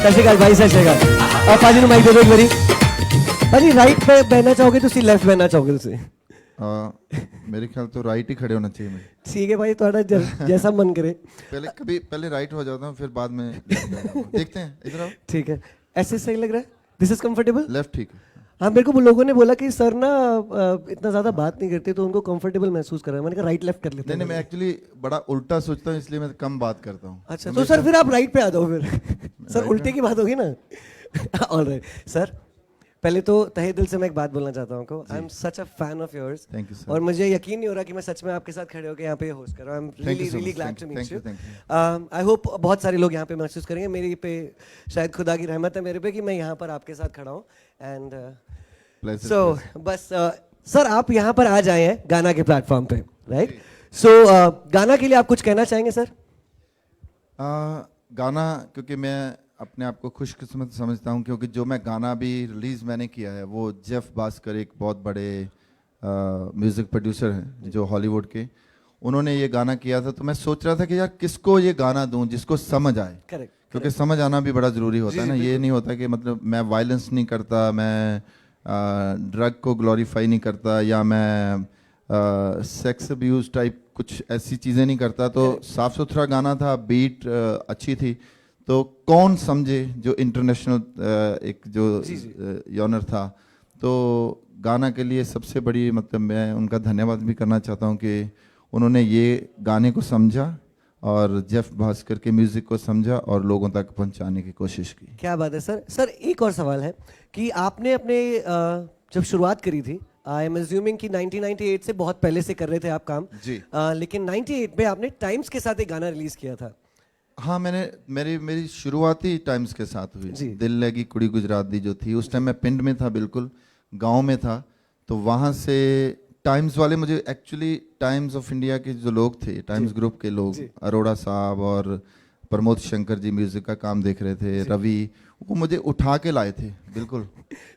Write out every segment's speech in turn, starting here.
ਸਤਿ ਸ਼੍ਰੀ ਅਕਾਲ ਭਾਈ, ਸਤਿ ਸ਼੍ਰੀ ਅਕਾਲ। ਆ ਭਾਜੀ ਨੂੰ ਮਾਈਕ ਦੇ ਦਿਓ ਇੱਕ ਵਾਰੀ। ਭਾਜੀ ਰਾਈਟ पे बहना चाहोगे ਤੁਸੀਂ ਲੈਫਟ बहना चाहोगे ਤੁਸੀਂ? मेरे ख्याल तो राइट ही खड़े होना चाहिए मुझे। ठीक है भाई, थोड़ा जैसा मन करे। पहले राइट हो जाता हूँ, फिर बाद में देखते हैं। इधर आओ। ठीक है, ऐसे सही लग रहा है? This is comfortable? लेफ्ट ठीक है। हाँ, मेरे को लोगों ने बोला कि सर ना इतना ज़्यादा बात नहीं करते तो उनको कंफर्टेबल महसूस कर रहा है। मैंने कहा राइट लेफ्ट कर लेते हैं। नहीं, मैं एक्चुअली बड़ा उल्टा सोचता हूँ, इसलिए मैं कम बात करता हूँ। अच्छा, तो सर फिर आप राइट पे आ जाओ फिर। सर उल्टे की बात होगी ना। ऑलराइट सर, पहले तो तहे दिल से मैं एक बात बोलना चाहता हूँ। I am such a fan of yours. Thank you sir. और मुझे यकीन नहीं हो रहा कि मैं सच में आपके साथ खड़े होकर यहाँ पे होस्ट कर रहा हूँ। I am really glad to meet you. I hope बहुत सारे लोग यहाँ पे महसूस करेंगे, मेरे पे शायद खुदा की रहमत है मेरे पे कि मैं यहाँ पर आपके साथ खड़ा हूँ। एंड सो बस सर आप यहाँ पर आ जाए हैं गाना के प्लेटफॉर्म पे, राइट? सो गाना के लिए आप कुछ कहना चाहेंगे सर? गाना, क्योंकि मैं अपने आप को खुशकिस्मत समझता हूँ, क्योंकि जो मैं गाना भी रिलीज़ मैंने किया है वो जेफ भास्कर, एक बहुत बड़े म्यूज़िक प्रोड्यूसर हैं जो हॉलीवुड के, उन्होंने ये गाना किया था। तो मैं सोच रहा था कि यार किसको ये गाना दूं जिसको समझ आए। करेक्ट, क्योंकि समझ आना भी बड़ा ज़रूरी होता है ना। ये नहीं होता कि मतलब मैं वायलेंस नहीं करता, मैं ड्रग को ग्लोरीफाई नहीं करता, या मैं सेक्स अब्यूज़ टाइप कुछ ऐसी चीज़ें नहीं करता। तो साफ़ सुथरा गाना था, बीट अच्छी थी, तो कौन समझे जो इंटरनेशनल एक जो यॉनर था। तो गाना के लिए सबसे बड़ी मतलब मैं उनका धन्यवाद भी करना चाहता हूँ कि उन्होंने ये गाने को समझा और जेफ भास्कर के म्यूज़िक को समझा और लोगों तक पहुँचाने की कोशिश की। क्या बात है सर। सर एक और सवाल है कि आपने अपने जब शुरुआत करी थी, आई एम अज्यूमिंग कि 1998 से बहुत पहले से कर रहे थे आप काम जी, लेकिन 98 में आपने टाइम्स के साथ एक गाना रिलीज किया था। हाँ, मेरी शुरुआत ही टाइम्स के साथ हुई। दिल लगी कुड़ी गुजरात दी जो थी, उस टाइम मैं पिंड में था, बिल्कुल गांव में था। तो वहाँ से टाइम्स वाले मुझे, एक्चुअली टाइम्स ऑफ इंडिया के जो लोग थे, टाइम्स ग्रुप के लोग, अरोड़ा साहब और प्रमोद शंकर जी म्यूजिक का काम देख रहे थे, रवि, वो मुझे उठा के लाए थे। बिल्कुल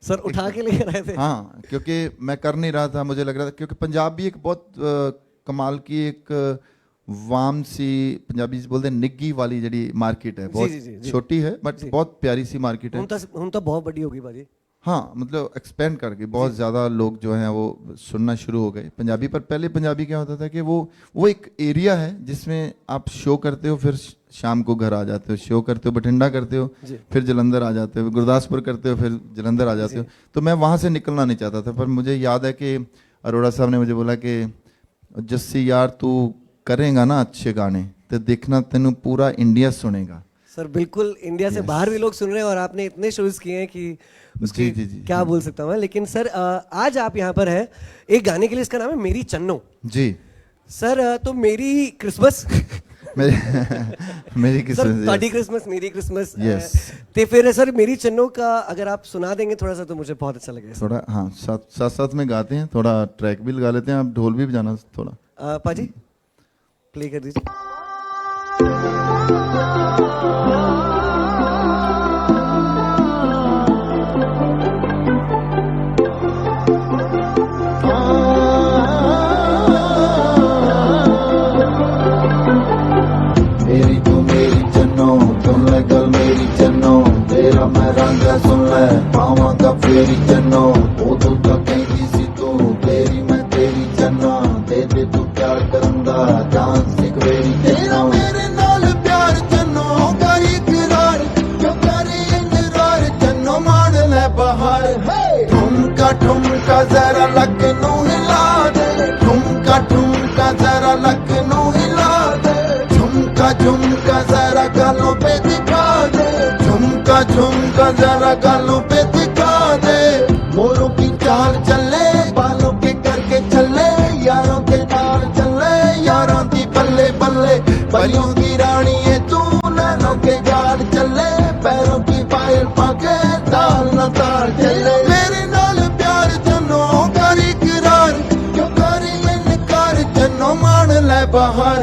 सर, उठा के लेकर आए थे? हाँ, क्योंकि मैं कर नहीं रहा था, मुझे लग रहा था, क्योंकि पंजाब भी एक बहुत कमाल की एक वाम सी, पंजाबी बोलते हैं निग्गी वाली जड़ी मार्केट है, बहुत छोटी है बट बहुत प्यारी सी मार्केट है। हम तो बहुत बड़ी होगी भाजी। हाँ, मतलब एक्सपेंड करके बहुत ज़्यादा लोग जो हैं वो सुनना शुरू हो गए पंजाबी। पर पहले पंजाबी क्या होता था कि वो एक एरिया है जिसमें आप शो करते हो, फिर शाम को घर आ जाते हो, शो करते हो, बठिंडा करते हो, फिर जलंधर आ जाते हो, गुरदासपुर करते हो, फिर जलंधर आ जाते हो। तो मैं वहाँ से निकलना नहीं चाहता था। पर मुझे याद है कि अरोड़ा साहब ने मुझे बोला कि जस्सी यार तू करेगा ना अच्छे गाने तो देखना तेनू पूरा इंडिया सुनेगा। सर बिल्कुल, इंडिया से बाहर भी लोग सुन रहे हैं और आपने इतने शोज किए हैं कि उसकी क्या बोल सकता हूँ मैं। लेकिन सर आज आप यहाँ पर हैं एक गाने के लिए, इसका नाम है मेरी चन्नो। जी सर, तो मेरी क्रिसमस मेरी क्रिसमस, ਤੁਹਾਡੀ क्रिसमस मेरी क्रिसमस, तो फिर सर मेरी चन्नो का अगर आप सुना देंगे थोड़ा सा तो मुझे बहुत अच्छा लगेगा। थोड़ा हाँ, साथ में गाते हैं, थोड़ा ट्रैक भी लगा लेते हैं, आप ढोल भी बजाना थोड़ा। पाजी प्ले कर दीजिए। मेरी तू मेरी चन्नो, सुन ले गल मेरी चन्नो, तेरा मैं रंग सुन ले पावांगा फेरी चन्नो। उदू तक कहती सी तू तेरी मैं तेरी चन्नो, दे दे तू प्यार करंदा जान सिख मेरी तेरा मेरे नाल प्यार चन्नो, कर इकरार क्यों कर इंतजार चन्नो, मान ले बहार। ठुमका जरा लक नू हिला दे, ठुमका जरा लक नू हिला दे, झुमका जरा गालों पे दिखा दे, झुमका जरा गालों पे दिखा दे। मोरों की चाल चले, बालों के करके चले, यारों के तार चले, यारों की बल्ले बल्ले, परियों की रानी है तू, नैनों के गाल चले, पैरों की पायल पाके ताल न ताल चले। मेरे नाल प्यार चन्नो, कर इकरार क्यों कर इनकार चन्नो, मान ले बहार।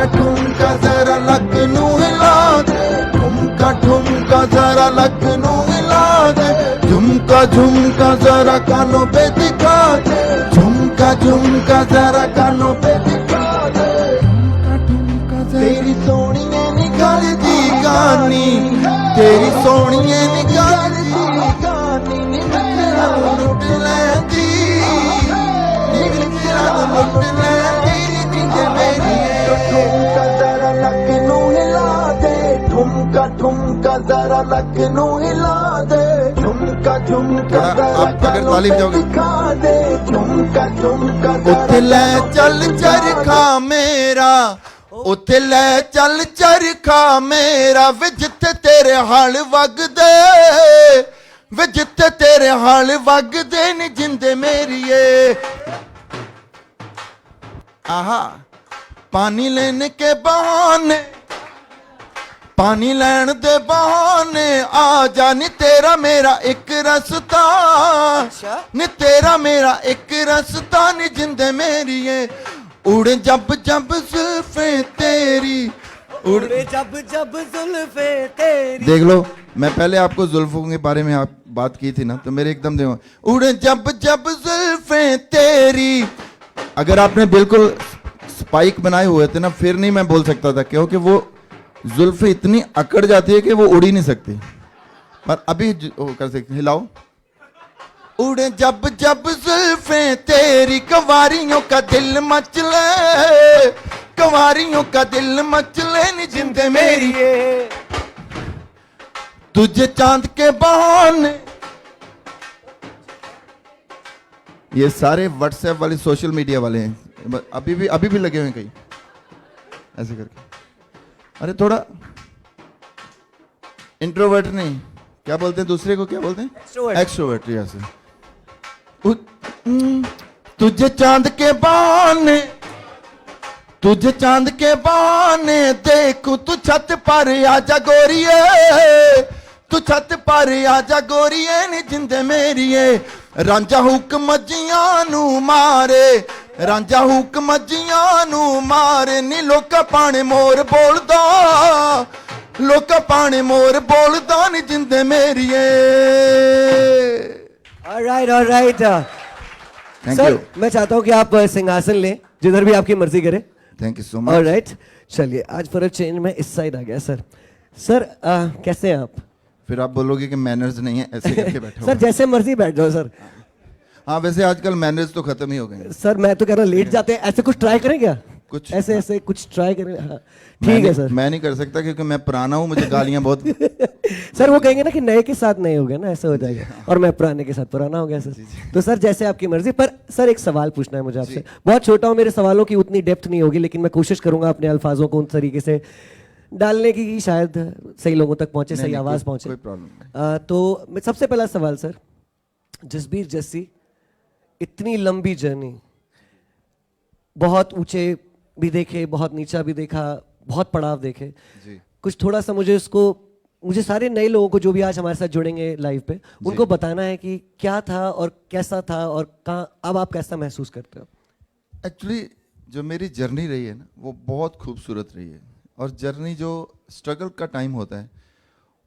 ठुमका जरा लक नू हिला दे, ठुमका जरा लक नू हिला दे, झुमका जरा कानों पे दिखा दे, झुमका जरा कानों पे दिखा दे। तेरी सोनी ने निकाल दी कहानी, सोहणिए निगाह लुट लैंदी लुट लैंदी जिंदे मेरी ठुमका जरा लक नू हिला दे ठुमका जरा लक नू हिला दे झुमका थोड़ा आप अगर तालीम जाओगे दिखा दे झुमका उत्थे ले चल चरखा मेरा उत्थे ले चल चरखा मेरा वे जिथे तेरे हाल वगदे वे जिथे तेरे हाल वगदे नी जिंदे मेरिए आहा पानी लेने के बहाने पानी लैन दे बहाने आ जा नी तेरा मेरा एक रास्ता नी तेरा मेरा एक रास्ता नी जिंदे मेरिए उड़े जब जब जुल्फे तेरी उड़े जब जब जुल्फे तेरी। देख लो मैं पहले आपको जुल्फों के बारे में आप बात की थी ना तो मेरे एकदम देखो उड़े जब जब जुल्फे तेरी। अगर आपने बिल्कुल स्पाइक बनाए हुए थे ना फिर नहीं मैं बोल सकता था क्योंकि वो जुल्फे इतनी अकड़ जाती है कि वो उड़ ही नहीं सकती पर अभी कर सकते हिलाओ उड़े जब जब जुल्फे तेरी कवारियों का दिल मचले कवारियों का दिल मचले नी जिंदे मेरी तुझे चांद के बहाने। ये सारे व्हाट्सएप वाले सोशल मीडिया वाले हैं अभी भी लगे हुए हैं कहीं ऐसे करके। अरे थोड़ा इंट्रोवर्ट नहीं क्या बोलते हैं दूसरे को क्या बोलते हैं एक्सट्रोवर्ट ऐसे तुझे चांद के बहाने तुझे चांद के बहाने देखूं तू छत पर आजा गोरिए तू छत पर आजा गोरिए नी जिंदे मेरिए रांझा हुक्म जियां नू मारे रांझा हुक्म जियां नू मारे नी लोका पाने मोर बोलदा लोका पाने मोर बोलदा नी जिंदे मेरिए। ऑलराइट सर मैं चाहता हूँ कि आप सिंहासन लें जिधर भी आपकी मर्जी करे। Thank you so much. Alright चलिए आज फॉर अ चेंज मैं इस साइड आ गया सर। सर कैसे हैं आप? फिर आप बोलोगे कि मैनर्स नहीं है ऐसे करके बैठो सर जैसे मर्जी बैठ जाओ सर। हाँ वैसे आजकल मैनर्स तो खत्म ही हो गए सर मैं तो कह रहा हूँ लेट जाते हैं ऐसे कुछ ट्राई करें क्या कुछ ऐसे ऐसे कुछ ट्राई करें। हाँ ठीक है सर। मैं नहीं कर सकता क्योंकि मैं पुराना हूँ मुझे गालियाँ बहुत सर वो कहेंगे ना कि नए के साथ नए हो गए ना ऐसा हो जाएगा और मैं पुराने के साथ पुराना हो गया सर। तो सर जैसे आपकी मर्जी पर सर एक सवाल पूछना है मुझे आपसे। बहुत छोटा हूँ मेरे सवालों की उतनी डेप्थ नहीं होगी लेकिन मैं कोशिश करूंगा अपने अल्फाजों को उन तरीके से डालने की शायद सही लोगों तक पहुंचे सही आवाज पहुंचे। कोई प्रॉब्लम तो सबसे पहला सवाल सर जसबीर जस्सी इतनी लंबी जर्नी बहुत ऊंचे भी देखे बहुत नीचा भी देखा बहुत पड़ाव देखे जी। कुछ थोड़ा सा मुझे सारे नए लोगों को जो भी आज हमारे साथ जुड़ेंगे लाइव पे उनको बताना है कि क्या था और कैसा था और कहाँ अब आप कैसा महसूस करते हो। एक्चुअली जो मेरी जर्नी रही है ना वो बहुत खूबसूरत रही है और जर्नी जो स्ट्रगल का टाइम होता है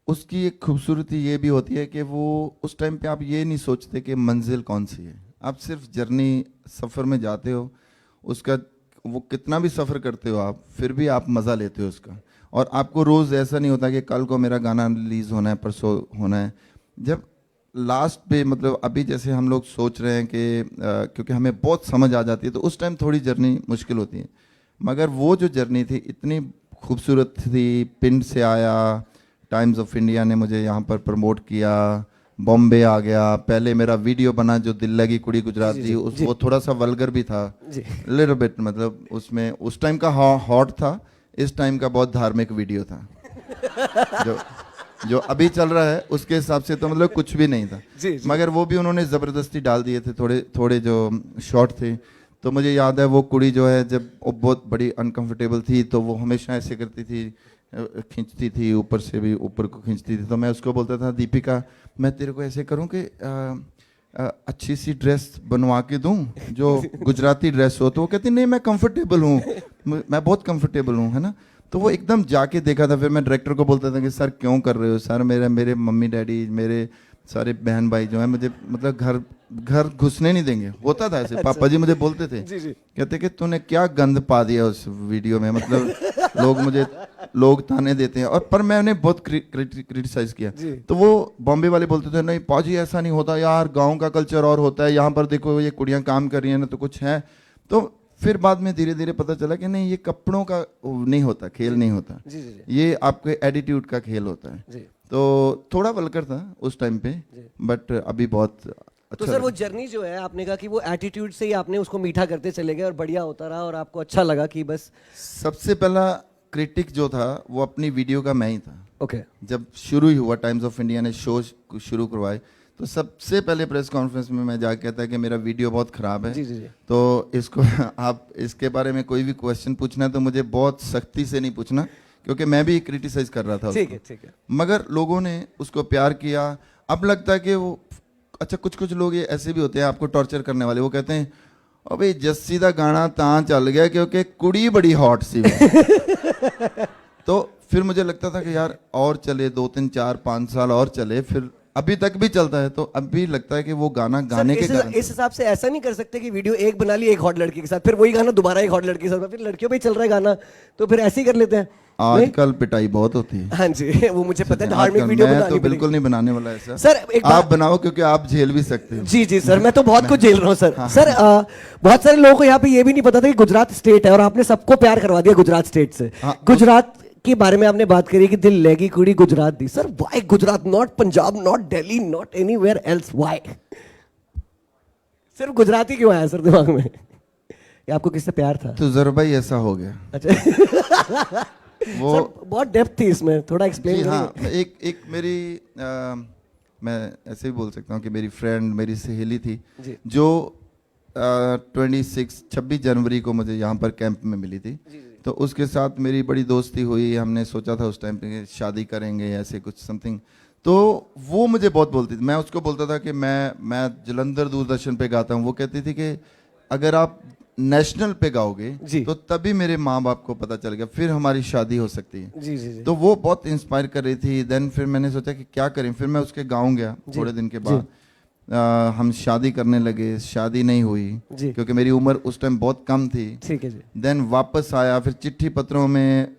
उसकी एक खूबसूरती ये भी होती है कि वो उस टाइम पे आप ये नहीं सोचते कि मंजिल कौन सी है आप सिर्फ जर्नी सफ़र में जाते हो उसका वो कितना भी सफ़र करते हो आप फिर भी आप मज़ा लेते हो उसका और आपको रोज़ ऐसा नहीं होता कि कल को मेरा गाना रिलीज़ होना है परसों होना है। जब लास्ट पे मतलब अभी जैसे हम लोग सोच रहे हैं कि क्योंकि हमें बहुत समझ आ जाती है तो उस टाइम थोड़ी जर्नी मुश्किल होती है मगर वो जो जर्नी थी इतनी खूबसूरत थी। पिंड से आया टाइम्स ऑफ इंडिया ने मुझे यहाँ पर प्रमोट किया बॉम्बे आ गया पहले मेरा वीडियो बना जो दिल लगी कुड़ी गुजराती वो थोड़ा सा वल्गर भी था लिटिल बिट मतलब उसमें उस टाइम का हॉट था इस टाइम का बहुत धार्मिक वीडियो था जो अभी चल रहा है उसके हिसाब से तो मतलब कुछ भी नहीं था मगर वो भी उन्होंने ज़बरदस्ती डाल दिए थे थोड़े जो शॉर्ट थे। तो मुझे याद है वो कुड़ी जो है जब वो बहुत बड़ी अनकंफर्टेबल थी तो वो हमेशा ऐसे करती थी खींचती थी ऊपर से भी ऊपर को खींचती थी तो मैं उसको बोलता था दीपिका मैं तेरे को ऐसे करूं कि अच्छी सी ड्रेस बनवा के दूं जो गुजराती ड्रेस हो तो वो कहती नहीं मैं कंफर्टेबल हूँ मैं बहुत कंफर्टेबल हूँ है ना। तो वो एकदम जाके देखा था फिर मैं डायरेक्टर को बोलता था कि सर क्यों कर रहे हो सर मेरे मम्मी डैडी मेरे सारे बहन भाई जो है मुझे मतलब घर घुसने नहीं देंगे। होता था ऐसे, पापा जी मुझे बोलते थे, जी जी कहते कि तूने क्या गंद पा दिया उस वीडियो में, मतलब लोग ताने देते हैं। और पर मैंने बहुत क्रिटिसाइज किया, जी। तो वो बॉम्बे वाले बोलते थे नहीं पाजी ऐसा नहीं होता यार, गांव का कल्चर और होता है, यहाँ पर देखो ये कुड़ियाँ काम कर रही हैं ना तो कुछ है। तो फिर बाद में धीरे धीरे पता चला कि नहीं, ये कपड़ों का नहीं होता, खेल नहीं होता, जी जी जी ये आपके एटीट्यूड का खेल होता है। जी। तो थोड़ा वल्गर था उस टाइम पे, बट अभी बहुत तो अच्छा सर वो लगा। जर्नी जो है, आपने कहा कि वो एटीट्यूड से ही आपने उसको मीठा करते चले गए और बढ़िया होता रहा और आपको अच्छा लगा कि बस। सबसे पहला क्रिटिक जो था वो अपनी वीडियो का मैं ही था। ओके जब शुरू ही हुआ, टाइम्स ऑफ इंडिया ने शो शुरू करवाए, तो सबसे पहले प्रेस कॉन्फ्रेंस में मैं जाके कहता कि मेरा वीडियो बहुत ख़राब है, जी जी जी तो इसको आप इसके बारे में कोई भी क्वेश्चन पूछना है तो मुझे बहुत सख्ती से नहीं पूछना, क्योंकि मैं भी क्रिटिसाइज कर रहा था ठीक उसको। है ठीक है। मगर लोगों ने उसको प्यार किया। अब लगता है कि वो अच्छा, कुछ लोग ये ऐसे भी होते हैं आपको टॉर्चर करने वाले, वो कहते हैं अबे जस्सी दा गाना तां चल गया क्योंकि कुड़ी बड़ी हॉट सी तो फिर मुझे लगता था कि यार और चले 2 3 4 5 साल और चले, फिर अभी तक भी चलता है, तो अभी लगता है कि वो गाना गाने के कारण। इस हिसाब से ऐसा नहीं कर सकते कि वीडियो एक बना ली एक हॉट लड़की के साथ, फिर वही गाना दोबारा एक हॉट लड़की के साथ, फिर लड़कियों पे ही चल रहा है गाना, तो फिर ऐसे ही कर लेते हैं। आजकल पिटाई बहुत होती है। हाँ जी वो मुझे पता है, धार्मिक आजकल वीडियो मैं बनानी तो पड़ेगी। बिल्कुल नहीं बनाने वाला ऐसा। सर एक आप बात, बनाओ क्योंकि आप झेल भी सकते हो। जी जी सर, मैं तो बहुत कुछ झेल रहा हूँ सर। सर बहुत सारे लोगों को यहाँ पे ये भी नहीं पता था कि गुजरात स्टेट है, और आपने सबको प्यार करवा दिया गुजरात स्टेट से। गुजरात के बारे में आपने बात करी कि दिल लेगी कुड़ी गुजरात दी। Sir why Gujarat, not Punjab, not Delhi, not anywhere else, why सिर्फ गुजरात ही क्यों आया सर दिमाग में? ये आपको किससे प्यार था? तो जरूर ही ऐसा हो गया। अच्छा वो सर बहुत डेप्थ थी इसमें, थोड़ा जी एक्सप्लेन हाँ, करिए। एक मेरी मैं ऐसे भी बोल सकता हूँ कि मेरी फ्रेंड, मेरी सहेली थी जी। जो 26 जनवरी को मुझे यहाँ पर कैंप में मिली थी। तो उसके साथ मेरी बड़ी दोस्ती हुई, हमने सोचा था उस टाइम पे शादी करेंगे ऐसे कुछ समथिंग। तो वो मुझे बहुत बोलती थी, मैं उसको बोलता था कि मैं जलंधर दूरदर्शन पे गाता हूँ। वो कहती थी कि अगर आप नेशनल पे गाओगे जी। तो तभी मेरे माँ बाप को पता चल गया, फिर हमारी शादी हो सकती है। जी जी जी तो वो बहुत इंस्पायर कर रही थी। देन फिर मैंने सोचा कि क्या करें, फिर मैं उसके गाँव गया। थोड़े दिन के बाद हम शादी करने लगे, शादी नहीं हुई जी। क्योंकि मेरी उम्र उस टाइम बहुत कम थी। ठीक है जी। देन वापस आया, फिर चिट्ठी पत्रों में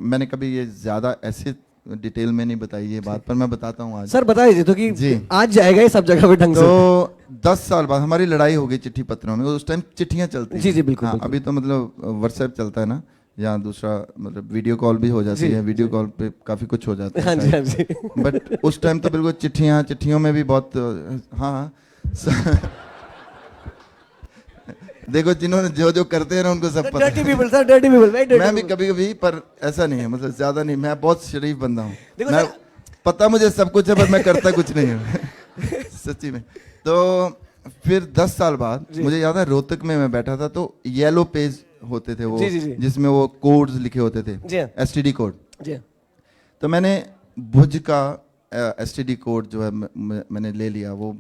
मैंने कभी ये ज़्यादा ऐसे डिटेल में नहीं बताई ये बात, पर मैं बताता हूँ आज। सर बता दीजिए तो कि जी। आज जाएगा ये सब जगह पे ढंग से। तो 10 साल बाद हमारी लड़ाई हो गई चिट्ठी पत्रों में। उस टाइम चिट्ठियाँ चलती जी, थी। जी, बिल्कुल, हाँ, बिल्कुल। अभी तो मतलब व्हाट्सएप चलता है ना, या दूसरा मतलब वीडियो कॉल भी हो जाती जी, है, वीडियो कॉल पे काफ़ी कुछ हो जाता है। हाँ जी हाँ जी बट उस टाइम तो बिल्कुल चिट्ठियों में भी बहुत हाँ देखो जिन्होंने जो करते हैं ना उनको सब पता डर्टी है। People sir, dirty people, very dirty मैं भी कभी कभी, पर ऐसा नहीं है, मतलब ज्यादा नहीं, मैं बहुत शरीफ बंदा हूँ। देखो मैं सर- पता मुझे सब कुछ है पर मैं करता कुछ नहीं हूँ सच्ची में। तो फिर 10 साल बाद मुझे याद है रोहतक में मैं बैठा था, तो येलो पेज होते थे वो, जी, जी, जी। जिसमें वो कोड्स लिखे होते थे, जी हाँ। STD code. जी तो मैंने भुज का एसटीडी कोड जो है मैंने ले लिया। वो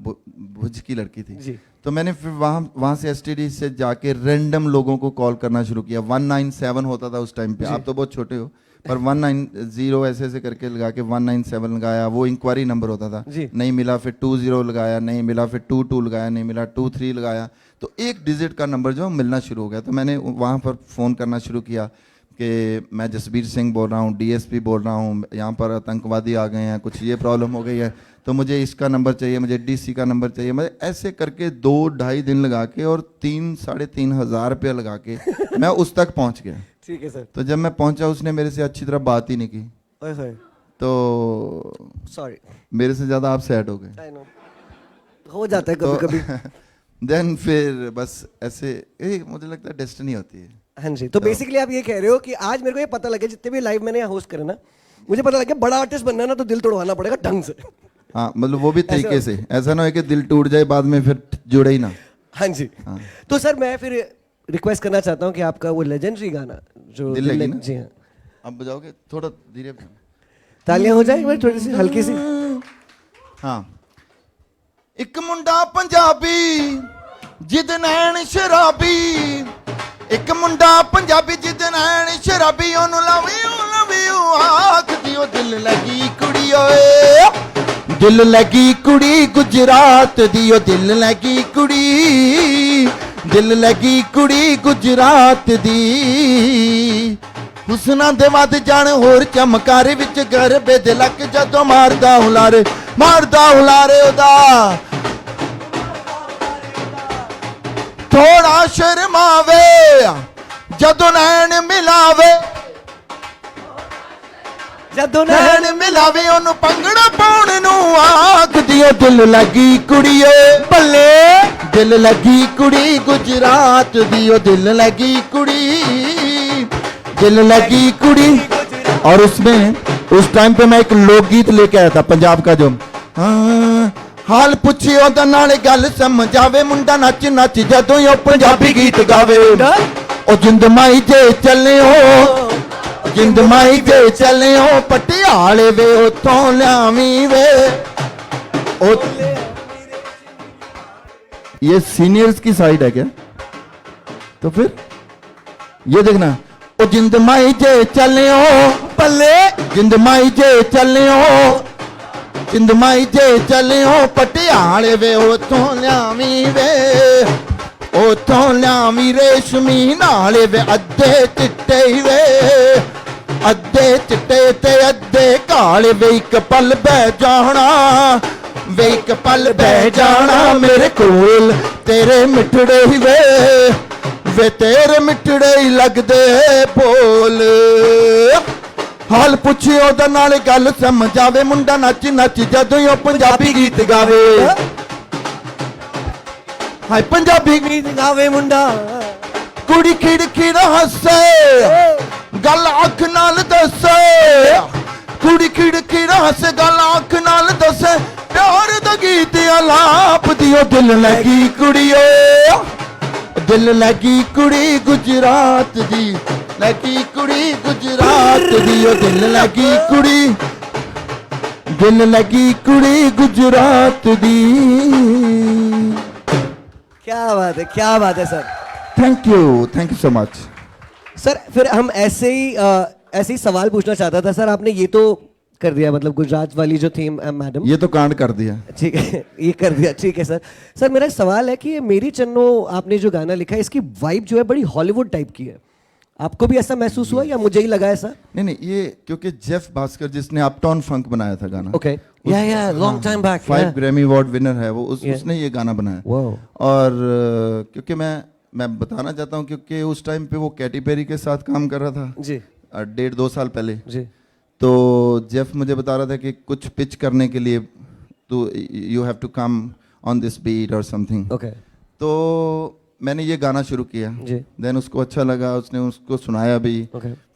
भुज की लड़की थी। जी। तो मैंने फिर वहाँ से एसटीडी से जाके रैंडम लोगों को कॉल करना शुरू किया। 197 होता था उस टाइम पे, आप तो बहुत छोटे हो, पर 190 ऐसे ऐसे करके लगा के 197 लगाया, वो इंक्वायरी नंबर होता था। जी। नहीं मिला, फिर 20 लगाया, नहीं मिला, फिर 22 लगाया, नहीं मिला, 23 लगाया, तो एक डिजिट का नंबर जो मिलना शुरू हो गया। तो मैंने वहाँ पर फ़ोन करना शुरू किया कि मैं जसबीर सिंह बोल रहा हूँ, डीएसपी बोल रहा हूँ, यहाँ पर आतंकवादी आ गए हैं, कुछ ये प्रॉब्लम हो गई है, तो मुझे इसका नंबर चाहिए, मुझे डीसी का नंबर चाहिए। मैं ऐसे करके 2-2.5 दिन लगा के और 3-3.5 हज़ार रुपया लगा के मैं उस तक पहुँच गया। ठीक है सर। तो जब मैं पहुँचा उसने मेरे से अच्छी तरह बात ही नहीं की, ओए होए, तो सॉरी, मेरे से ज़्यादा आप सैड हो गए। आई नो, हो जाता है तो कभी कभी। देन फिर बस ऐसे मुझे लगता है डेस्टिनी होती है। हाँ जी, तो बेसिकली आप ये कह रहे हो कि आज मेरे को ये पता लगे, जितने भी लाइव मैंने यहाँ होस्ट करे ना, मुझे पता लगा बड़ा आर्टिस्ट बनना है ना तो दिल तोड़वाना पड़ेगा ढंग से। हाँ, मतलब वो भी तरीके से, ऐसा ना हो कि दिल टूट जाए बाद में फिर जुड़े ही ना। हाँ जी। तो सर मैं फिर रिक्वेस्ट करना चाहता हूँ कि आपका वो लेजेंडरी गाना जो दिल लगी ना? जी हाँ, अब बजाओगे थोड़ा धीरे। तालियां हो जाए थोड़ी सी हल्की सी। हाँ। एक मुंडा पंजाबी जिद नैन शराबी, एक मुंडा पंजाबी जिद नैन शराबी, ओनू लव यू आख दियो दिल लगी कुड़ी ओए, दिल लगी कुड़ी गुजरात दी ओ दिल लगी कुड़ी दिल लगी कुड़ी गुजरात दी हुसना दे वध जान होर चमकारे विच गरबे दे लक जदों मारदा हुलारे ओदा थोड़ा शर्मावे जदों नैन मिलावे ਜਦੋਂ नैन मिलावे ओनू पंगड़ा पाउण नू आख दियो दिल लगी कुड़िए ਬੱਲੇ दिल लगी कुड़ी गुजरात दी ओ दिल लगी कुड़ी दिल लगी कुड़ी और उसमें उस टाइम पे मैं एक लोकगीत लेके आया था पंजाब का जो हाल पुछे ओदा नाले गल समझावे मुंडा नच नच जदों यो पंजाबी गीत गावे ओ जिंद माई जे चले हो जिंद माई जे चले हो पटियाले वे उथों लियावी वे ओ ये सीनियर्स की साइड है क्या तो फिर ये देखना ओ जिंद माई जे चले हो ਬੱਲੇ जिंद माई जे चले हो जिंद माई जे चले हो पटियाले वे उथों लियावी वे उथों लियावी रेशमी नाले वे अद्धे चिट्टे वे अद्धे चिट्टे ते अद्धे काले वे इक पल बह जाना वे इक पल बह जाना मेरे कोल तेरे मिठड़े ही वे तेरे मिठड़े ही लगदे बोल हाल पुछे ओदा नाले गल समझावे मुंडा नच नच जदों यो पंजाबी गीत गावे हाय पंजाबी ਗੀਤ ਗਾਵੇ ਮੁੰਡਾ कुड़ी खिड़खिड़ हसे गल अख नाल दसे कुड़ी खिड़खिड़ हसे गल अख नाल दसे प्यार दा गीत आलाप दियो दिल लगी कुड़ियो दिल लगी कुड़ी गुजरात दी लगी कुड़ी गुजरात दी ओ दिल लगी कुड़ी गुजरात दी क्या बात है sir thank you so much sir फिर हम ऐसे ही सवाल पूछना चाहता था सर आपने ये तो कर दिया मतलब गुजरात वाली जो थीम मैडम ये तो कांड कर दिया ठीक है ये कर दिया ठीक है सर मेरा एक सवाल है कि ये मेरी चन्नो आपने जो गाना लिखा है इसकी वाइब जो है बड़ी हॉलीवुड टाइप की है आपको भी ऐसा महसूस हुआ या मुझे ही लगा ऐसा नहीं ये क्योंकि जेफ भास्कर जिसने अपटाउन फंक बनाया था गाना ओके या long time back 5 Grammy award winner है वो उसने ये गाना बनाया और क्योंकि मैं बताना चाहता हूँ क्योंकि उस टाइम पे वो कैटी पेरी के साथ काम कर रहा था जी 1.5-2 साल पहले जी तो जेफ मुझे बता रहा था कि कुछ पिच करने के लिए तो you have to come on this beat और समथिंग ओके तो मैंने ये गाना शुरू किया देन उसको अच्छा लगा उसने उसको सुनाया भी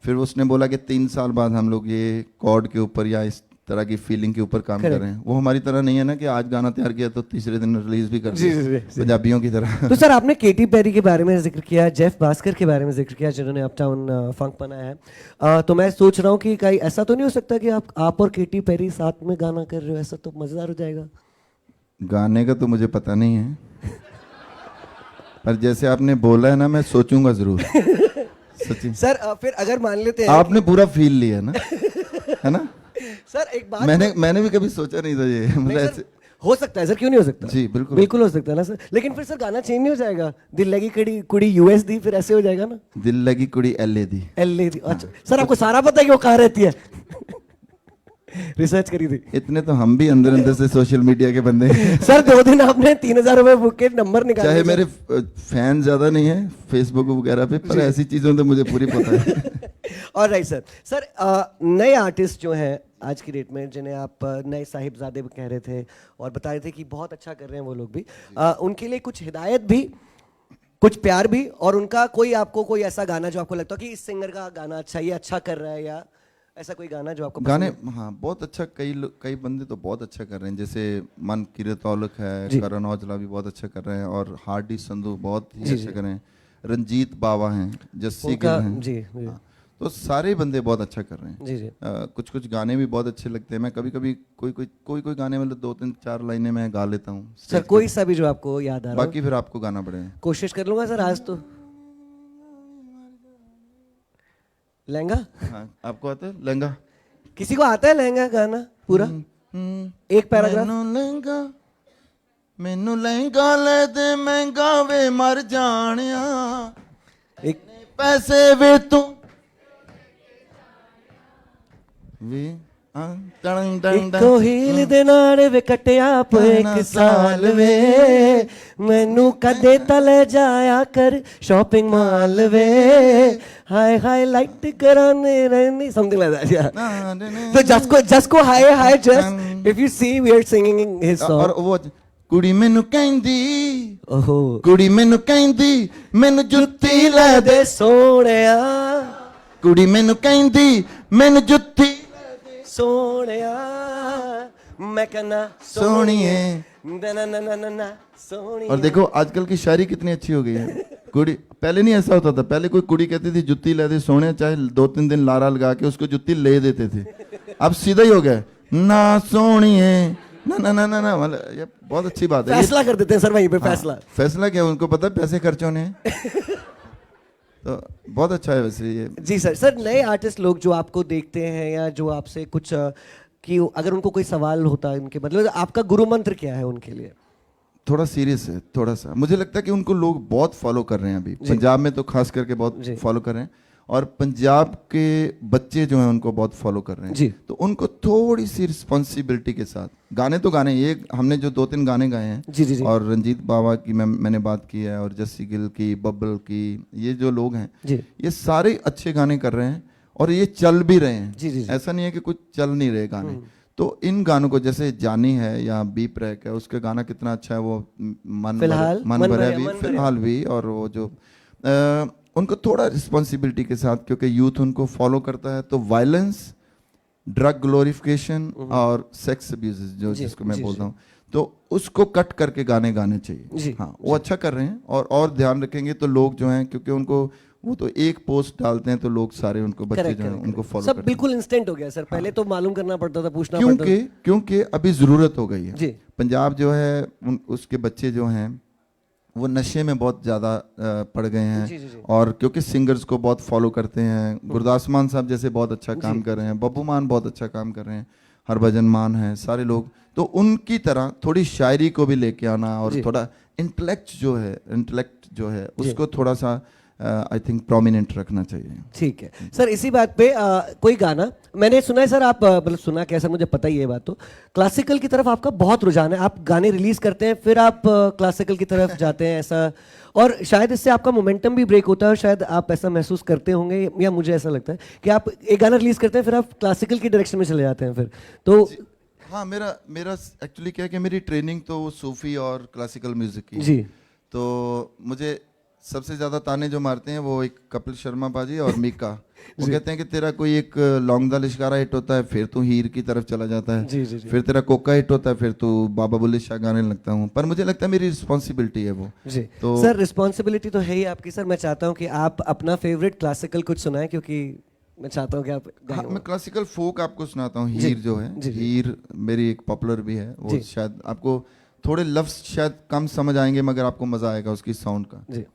फिर उसने बोला कि 3 साल बाद हम लोग ये कॉर्ड के ऊपर या इस तरह की फीलिंग के ऊपर काम कर रहे हैं वो हमारी तरह नहीं है ना कि आज गाना तैयार किया तो तीसरे दिन रिलीज भी कर दिया पंजाबियों की तरह तो सर आपने केटी पेरी के बारे में जिक्र किया जेफ भास्कर के बारे में जिक्र किया जिन्होंने अपटाउन फंक बनाया है तो मैं सोच रहा हूँ कि कहीं ऐसा तो नहीं हो सकता कि आप और केटी पेरी साथ में गाना कर रहे हो ऐसा तो मजेदार हो जाएगा गाने का तो मुझे पता नहीं है पर जैसे आपने बोला है ना मैं सोचूंगा जरूर सच्ची सर फिर अगर मान लेते हैं आपने पूरा फील लिया ना है ना सर एक बात मैंने भी कभी सोचा नहीं था ये मतलब ऐसे हो सकता है सर क्यों नहीं हो सकता जी बिल्कुल हो सकता है ना सर लेकिन फिर सर गाना चेंज नहीं हो जाएगा दिल लगी कुड़ी यूएस दी फिर ऐसे हो जाएगा ना दिल लगी कुड़ी एलए दी अच्छा सर आपको सारा पता है कि वो कहाँ रहती है रिसर्च करी थी इतने तो हम भी अंदर अंदर से सोशल मीडिया के बंदे सर 2 दिन आपने 3,000 रुपए बुक के नंबर निकाले चाहे मेरे फैन ज्यादा नहीं है फेसबुक वगैरह पे पर ऐसी चीजों तो मुझे पूरी पता है और राइट सर नए आर्टिस्ट जो हैं आज की डेट में जिन्हें आप नए साहिबजादे कह रहे थे और बता रहे थे कि बहुत अच्छा कर रहे हैं वो लोग भी उनके लिए कुछ हिदायत भी कुछ प्यार भी और उनका आपको कोई ऐसा गाना जो आपको लगता है कि इस सिंगर का गाना अच्छा ये अच्छा कर रहा है या ऐसा कोई गाना जो आपको गाने हाँ बहुत अच्छा कई बंदे तो बहुत अच्छा कर रहे हैं जैसे मन किरत औलख है करण औजला भी बहुत अच्छा कर रहे हैं और हार्डी संधू बहुत ही अच्छा कर रहे हैं रंजीत बावा हैं जस्सी गिल हैं जी तो सारे बंदे बहुत अच्छा कर रहे हैं जी कुछ गाने भी बहुत अच्छे लगते हैं मैं कभी कभी कोई गाने मतलब 2-3-4 लाइनें मैं गा लेता हूँ सर कोई सा भी जो आपको याद आ रहा बाकी फिर आपको गाना पड़ेगा कोशिश कर लूंगा सर आज तो लहंगा हाँ आपको आता है लहंगा किसी को आता है लहंगा गाना पूरा एक पैराग्राफ। मैनू लहंगा ले दे महंगा वे मर जानिया, एक पैसे वे तू वे इको हील दे नाल वे कटिया पे एक साल वे, मैनू कदे तले जाया कर शॉपिंग मॉल वे, हाय हाय लाइट कराने रहनी, समथिंग लाइक दैट। या तो जस्ट को हाय just if you see we are singing his our song. वो कुड़ी मैनू कहंदी, ओहो कुड़ी मैनू कहंदी मैनू जुत्ती ले दे, सोहणिया कुड़ी मैनू कहंदी मैनू जुत्ती सोहणिया, मैं कहना सोहणिए। ना ना ना ना ना सोहणिया। और देखो आजकल की शायरी कितनी अच्छी हो गई है। कुड़ी पहले नहीं ऐसा होता था, पहले कोई कुड़ी कहती थी जुत्ती ले दे सोने, चाहे 2-3 दिन लारा लगा के उसको जुत्ती ले देते थे। अब सीधा ही हो गया ना सोहणिए, ना ना ना ना ना, मतलब ये बहुत अच्छी बात है। फैसला कर देते हैं सर वहीं पे। फैसला फैसला क्या, उनको पता है पैसे खर्च होने हैं। तो बहुत अच्छा है वैसे ये। जी सर। सर नए आर्टिस्ट लोग जो आपको देखते हैं या जो आपसे कुछ कि अगर उनको कोई सवाल होता है उनके मतलब आपका गुरु मंत्र क्या है उनके लिए? थोड़ा सीरियस है, थोड़ा सा मुझे लगता है कि उनको लोग बहुत फॉलो कर रहे हैं अभी पंजाब में, तो खास करके बहुत फॉलो कर रहे हैं, और पंजाब के बच्चे जो हैं उनको बहुत फॉलो कर रहे हैं जी। तो उनको थोड़ी सी रिस्पॉन्सिबिलिटी के साथ गाने तो गाने, ये हमने जो 2-3 गाने गाए हैं जी जी जी। और रंजीत बाबा की मैंने बात की है, और जस्सी गिल की, बब्बल की, ये जो लोग हैं जी। ये सारे अच्छे गाने कर रहे हैं और ये चल भी रहे हैं। जी जी जी। ऐसा नहीं है कि कुछ चल नहीं रहे गाने। तो इन गानों को जैसे जानी है या बी प्रैक है, उसका गाना कितना अच्छा है, वो मन भरा भी फिलहाल भी, और वो जो उनको थोड़ा रिस्पॉन्सिबिलिटी के साथ, क्योंकि यूथ उनको फॉलो करता है, तो वायलेंस, ड्रग ग्लोरिफिकेशन और सेक्स अब्यूज जो जिसको मैं बोलता हूँ, तो उसको कट करके गाने गाने चाहिए। हाँ वो अच्छा कर रहे हैं, और ध्यान रखेंगे तो लोग जो हैं, क्योंकि उनको वो तो एक पोस्ट डालते हैं तो लोग सारे उनको बच्चे जो हैं उनको फॉलो करते हैं। सब बिल्कुल इंस्टेंट हो गया सर। पहले तो मालूम करना पड़ता था, पूछना पड़ता था। क्योंकि अभी ज़रूरत हो गई है जी। पंजाब जो है उसके बच्चे जो हैं वो नशे में बहुत ज़्यादा पड़ गए हैं। जी, जी, जी। और क्योंकि सिंगर्स को बहुत फॉलो करते हैं, गुरदास मान साहब जैसे बहुत अच्छा काम कर रहे हैं, बब्बू मान बहुत अच्छा काम कर रहे हैं, हरभजन मान हैं, सारे लोग, तो उनकी तरह थोड़ी शायरी को भी लेके आना, और थोड़ा इंटेलेक्ट जो है उसको थोड़ा सा आई थिंक प्रोमिनेंट रखना चाहिए। ठीक है सर। इसी बात पे कोई गाना मैंने सुना है सर, आप मतलब सुना कैसा मुझे पता ही है बात, तो क्लासिकल की तरफ आपका बहुत रुझान है, आप गाने रिलीज करते हैं फिर आप क्लासिकल की तरफ जाते हैं ऐसा, और शायद इससे आपका मोमेंटम भी ब्रेक होता है, और शायद आप ऐसा महसूस करते होंगे, या मुझे ऐसा लगता है कि आप एक गाना रिलीज करते हैं फिर आप क्लासिकल की डायरेक्शन में चले जाते हैं फिर तो। हाँ मेरा एक्चुअली क्या है कि मेरी ट्रेनिंग तो सूफी और क्लासिकल म्यूजिक की जी। तो मुझे सबसे ज्यादा ताने जो मारते हैं वो एक कपिल शर्मा बाजी और मीका। वो कहते हैं कि तेरा कोई एक लौंग दा लिश्कारा हिट होता है, फिर तू हीर की तरफ चला जाता है, जी, जी, जी। फिर तेरा कोका हिट होता है, फिर तू बाबा बुल्ले शाह गाने लगता हूँ। पर मुझे लगता है मेरी रिस्पॉन्सिबिलिटी है वो। जी। तो सर रिस्पॉन्सिबिलिटी तो है ही आपकी सर। मैं चाहता हूँ कि आप अपना फेवरेट क्लासिकल कुछ सुनाएं, क्योंकि मैं चाहता हूँ कि आप हाँ, मैं क्लासिकल फोक आपको सुनाता हूँ। हीर जो है, हीर मेरी एक पॉपुलर भी है, वो शायद आपको थोड़े लफ्ज शायद कम समझ आएंगे, मगर आपको मजा आएगा उसकी साउंड का। जी।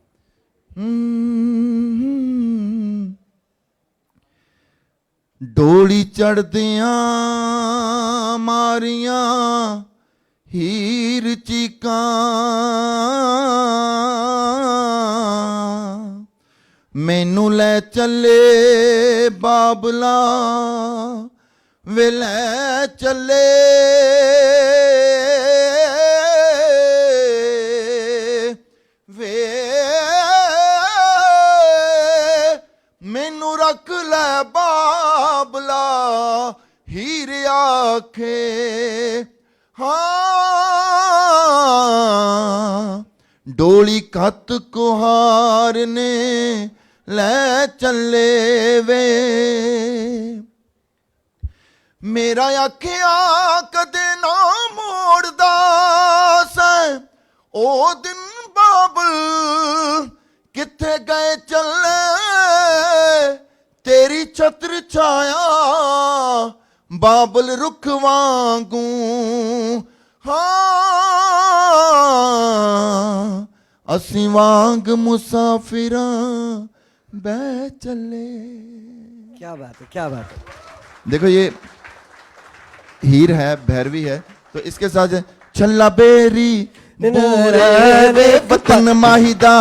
डोली चढ़दियां मारियां हीर चीकां, मैनू ले चले बाबला वे ले चले, वे मैनू रख ले बाबला हीर आखे। हाँ डोली खत कुहार ने ले चले वे, मेरा आखिया कदे ना मोड़दा सै ओ दिन बाबल किथे गए चले, तेरी छत्र छाया बाबल रुख वांगू। हाँ असी वांग मुसाफिरां बह चले। क्या बात है, क्या बात है। देखो ये हीर है, भैरवी है, तो इसके साथ छल्ला बेरी दूरे वे वतन माहिदा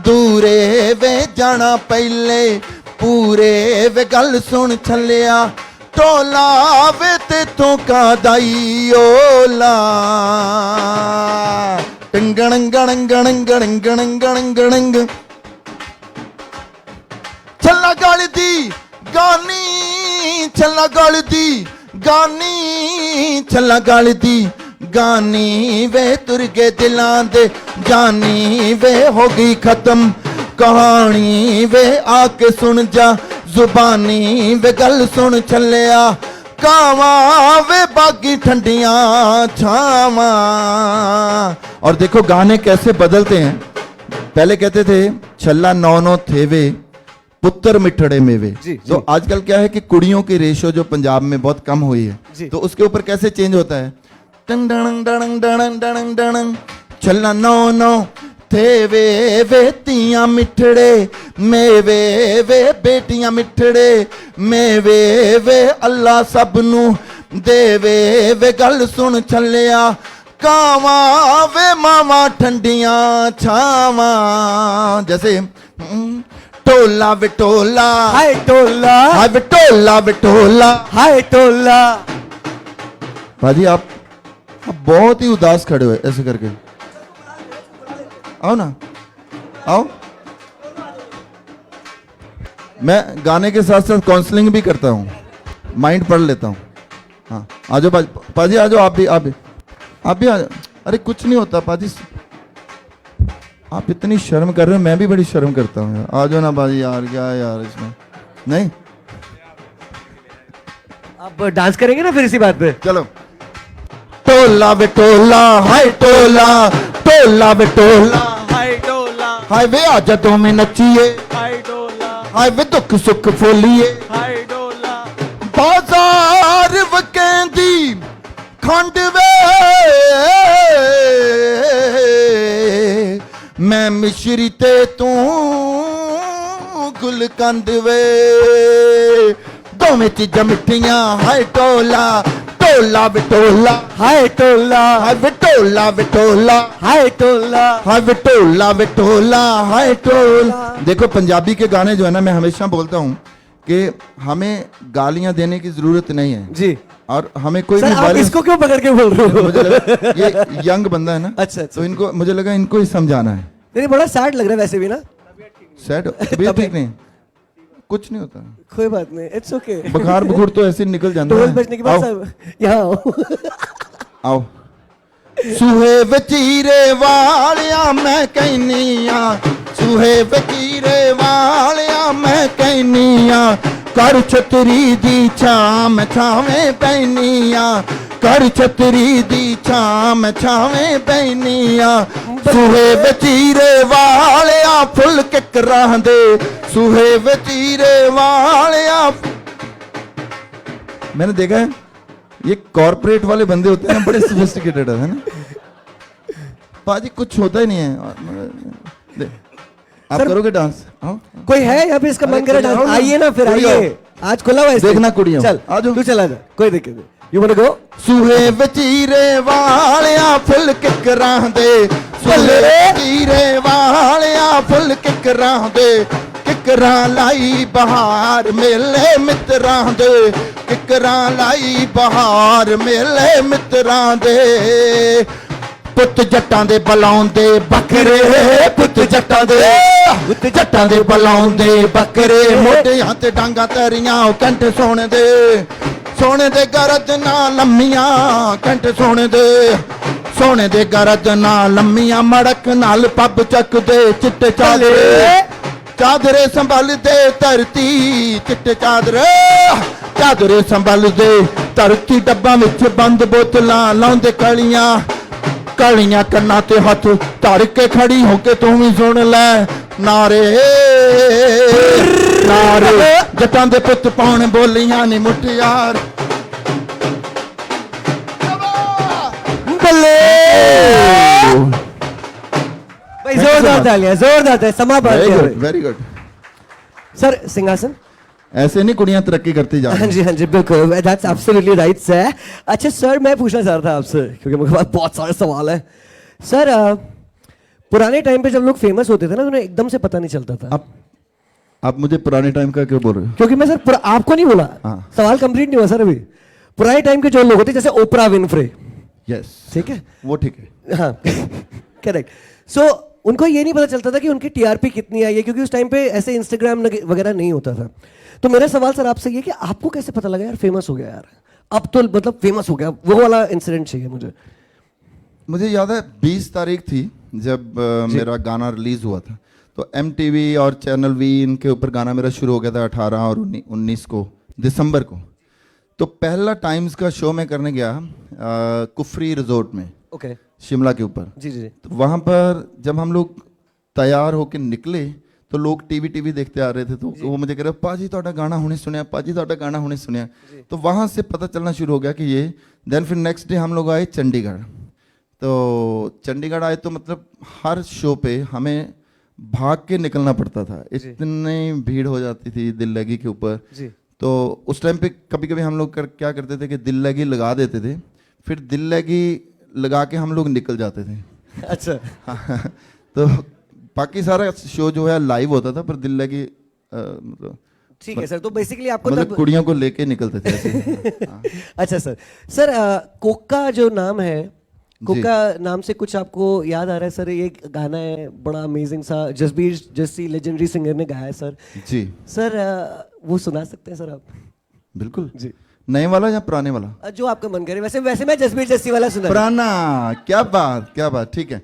दूरे वे जाना पहले पूरे वे गल सुन छलिया टोला वे ते तो का दाई ओला टंगण गण गण गण गण गण गण छल्ला गल दी गानी छल्ला गल दी गानी छल्ला गल दी गानी वे तुर गए दिलां दे जानी वे हो गई खत्म कहानी वे आके सुन जा जुबानी वे गल सुन छलिया कावा वे बागी ठंडियां छावा। और देखो गाने कैसे बदलते हैं। पहले कहते थे छल्ला नौ नौ थे वे पुत्र मिठड़े मेवे। तो आजकल क्या है कि कुड़ियों की रेशो जो पंजाब में बहुत कम हुई है, तो उसके ऊपर कैसे चेंज होता है। टंग डंग डंग डंग डंग डंग छल्ला नौ नौ थे वे तियां मिठड़े मेवे वे बेटियां मिठड़े मेवे वे अल्लाह सब नू देवे वे गल सुन छलिया कावा वे मावा ठंडियां छावा। जैसे टोला बिटोला हाय टोला हाय बिटोला बिटोला हाय टोला। भाजी आप बहुत ही उदास खड़े हो ऐसे करके, आओ ना आओ। मैं गाने के साथ साथ काउंसलिंग भी करता हूँ, माइंड पढ़ लेता हूँ। हाँ आ जाओ पाजी आ जाओ, आप भी आ जाओ। अरे कुछ नहीं होता पाजी, आप इतनी शर्म कर रहे हो, मैं भी बड़ी शर्म करता हूँ। आ जाओ ना बाजी यार, क्या यार इसमें नहीं। आप डांस करेंगे ना फिर इसी बात पे। चलो टोला बिटोला हाय टोला टोला बिटोला हाय डोला हाय वे आजा तो में नचिए हाय डोला हाय वे दुख सुख फोलिए हाय डोला बाजार वकेंदी खंड वे मैं मिश्री ते तू गुलकंद वे दोवें चीजां मिठियां हाय टोला टोला बिटोला हाय टोला हाय बिटोला बिटोला हाय टोला हाय बिटोला बिटोला हाय टोला। देखो पंजाबी के गाने जो है ना, मैं हमेशा बोलता हूँ कि हमें गालियां देने की जरूरत नहीं है जी। और हमें कोई सर भी आप violence- इसको क्यों पकड़ के बोल रहे हो। मुझे लगा ये यंग बंदा है ना, अच्छा, तो इनको मुझे लगा इनको ही समझाना है। नहीं बड़ा सैड लग रहा है वैसे भी ना। सैड तबीयत ठीक नहीं, कुछ नहीं होता, कोई बात नहीं, इट्स ओके। बुखार बुखूर तो ऐसे निकल जाता ढोल है। बजने के बाद आओ, सब यहाँ आओ। आओ सूहे वचीरे वालिया मैं कहनिया सूहे वचीरे वालिया मैं कहनिया कर छतरी दी छाम छावे पैनिया कर छतरी दी छाम छावे पैनिया सूहे वचीरे वालिया फुल किकरां दे सूहे वचीरे वालिया। मैंने देखा है ये कॉर्पोरेट वाले बंदे होते हैं ना, बड़े सोफिस्टिकेटेड है ना पाजी, कुछ होता ही नहीं है। आप सर, करोगे डांस? आओ कोई है यहाँ पे इसका मन करे डांस? आइए ना फिर कुड़ियों। आइए, आज खुला हुआ है देखना स्टेज। कुड़ियों। चल आ जाओ। तू चला जा, कोई दिक्कत नहीं। You want to go? सूहे वचीरे वालिया फुल किकरां दे सूहे वचीरे वालिया फुल किकरां दे किकरां लाई बहार मेले मित्रां दे किकरां लाई बहार मेले मित्रां दे पुੱਤ ਜੱਟਾਂ ਦੇ ਬੁਲਾਉਂਦੇ ਬੱਕਰੇ ਪੁੱਤ ਜੱਟਾਂ ਦੇ ਬੁਲਾਉਂਦੇ ਬੱਕਰੇ ਮੋਢਿਆਂ ਤੇ ਡਾਂਗਾ ਤੇਰੀਆਂ ਉਹ ਕੰਠ ਸੋਹਣੇ ਦੇ ਗਰਜ ਨਾਲ ਲੰਮੀਆਂ ਕੰਠ ਸੋਹਣੇ ਦੇ ਗਰਜ ਨਾਲ ਲੰਮੀਆਂ ਮੜਕ ਨਾਲ ਪੱਬ ਚੱਕਦੇ ਚਿੱਟੇ ਚਾਦਰੇ ਸੰਭਲਦੇ ਧਰਤੀ ਚਿੱਟੇ ਚਾਦਰੇ ਸੰਭਲਦੇ ਧਰਤੀ ਡੱਬਾਂ ਵਿੱਚ ਬੰਦ ਬੋਤਲਾਂ ਲਾਉਂਦੇ ਕਾਲੀਆਂ ਕੰਨਾਂ ਤੇ ਹੱਥ ਧਰ ਕੇ ਖੜੀ ਹੋ ਕੇ ਤੂੰ ਵੀ ਸੁਣ ਲੈ ਨਾਰੇ ਜੱਟਾਂ ਦੇ ਪੁੱਤ ਪਾਉਣ ਬੋਲੀਆਂ ਨੀ ਮੁੱਠਿਆਰ ਬੱਲੇ। भाई जोरदार तालियां, जोरदार तालियां, समा बात वेरी कर गुड वेरी गुड। सर सिंहासन ऐसे नहीं कुड़ियां तरक्की करती जा हाँ रही। जी हाँ जी बिल्कुल, दैट्स एब्सोल्युटली राइट सर। अच्छा सर, मैं पूछना चाह रहा था आपसे, क्योंकि मेरे पास बहुत सारे सवाल है सर। पुराने टाइम पे जब लोग फेमस होते थे ना, तो उन्हें एकदम से पता नहीं चलता था। आप मुझे पुराने टाइम का क्यों बोल रहे हो? क्योंकि मैं सर आपको नहीं बोला, हाँ। सवाल कंप्लीट नहीं हुआ सर अभी। पुराने टाइम के जो लोग होते जैसे ओपरा विनफ्रे, यस, ठीक है, वो ठीक है। हाँ करेक्ट। सो उनको ये नहीं पता चलता था कि उनकी टीआरपी कितनी आई है, क्योंकि उस टाइम पे ऐसे इंस्टाग्राम वगैरह नहीं होता था। तो मेरा सवाल सर आपसे ये कि आपको कैसे पता लगा यार फेमस हो गया यार, अब तो मतलब फेमस हो गया, वो वाला इंसिडेंट चाहिए मुझे। मुझे याद है 20 तारीख थी जब मेरा गाना रिलीज हुआ था, तो MTV और चैनल वी इनके ऊपर गाना मेरा शुरू हो गया था 18 और 19 को दिसंबर को। तो पहला टाइम्स का शो मैं करने गया कुफरी रिजोर्ट में, ओके, शिमला के ऊपर। जी जी। तो वहाँ पर जब हम लोग तैयार होके निकले तो लोग टीवी देखते आ रहे थे, तो वो मुझे कह रहे पाजी ਤੁਹਾਡਾ गाना हुणे सुनिया, पाजी ਤੁਹਾਡਾ गाना हुणे सुनिया। तो वहाँ से पता चलना शुरू हो गया कि ये। देन फिर नेक्स्ट डे हम लोग आए चंडीगढ़। तो चंडीगढ़ आए तो मतलब हर शो पे हमें भाग के निकलना पड़ता था, इतनी भीड़ हो जाती थी दिल लगी के ऊपर। तो उस टाइम पे कभी कभी हम लोग क्या करते थे कि दिल लगी लगा देते थे, फिर दिल लगी लगा के हम लोग निकल जाते थे। अच्छा तो बाकी सारा शो जो है लाइव होता था, पर दिल लगी मतलब ठीक है सर। तो बेसिकली आपको मतलब कुड़ियों को लेके निकलते थे ऐसे। हाँ। अच्छा सर। सर कोका जो नाम है, कोका नाम से कुछ आपको याद आ रहा है सर? ये गाना है बड़ा अमेजिंग सा, जसबीर जैसी लेजेंडरी सिंगर ने गाया है सर। जी सर वो सुना सकते हैं सर आप? बिल्कुल जी। नए वाला या पुराने वाला? जो आपका मन करे। वैसे मैं जसबीर जस्सी वाला सुना। पुराना। क्या बात ठीक है।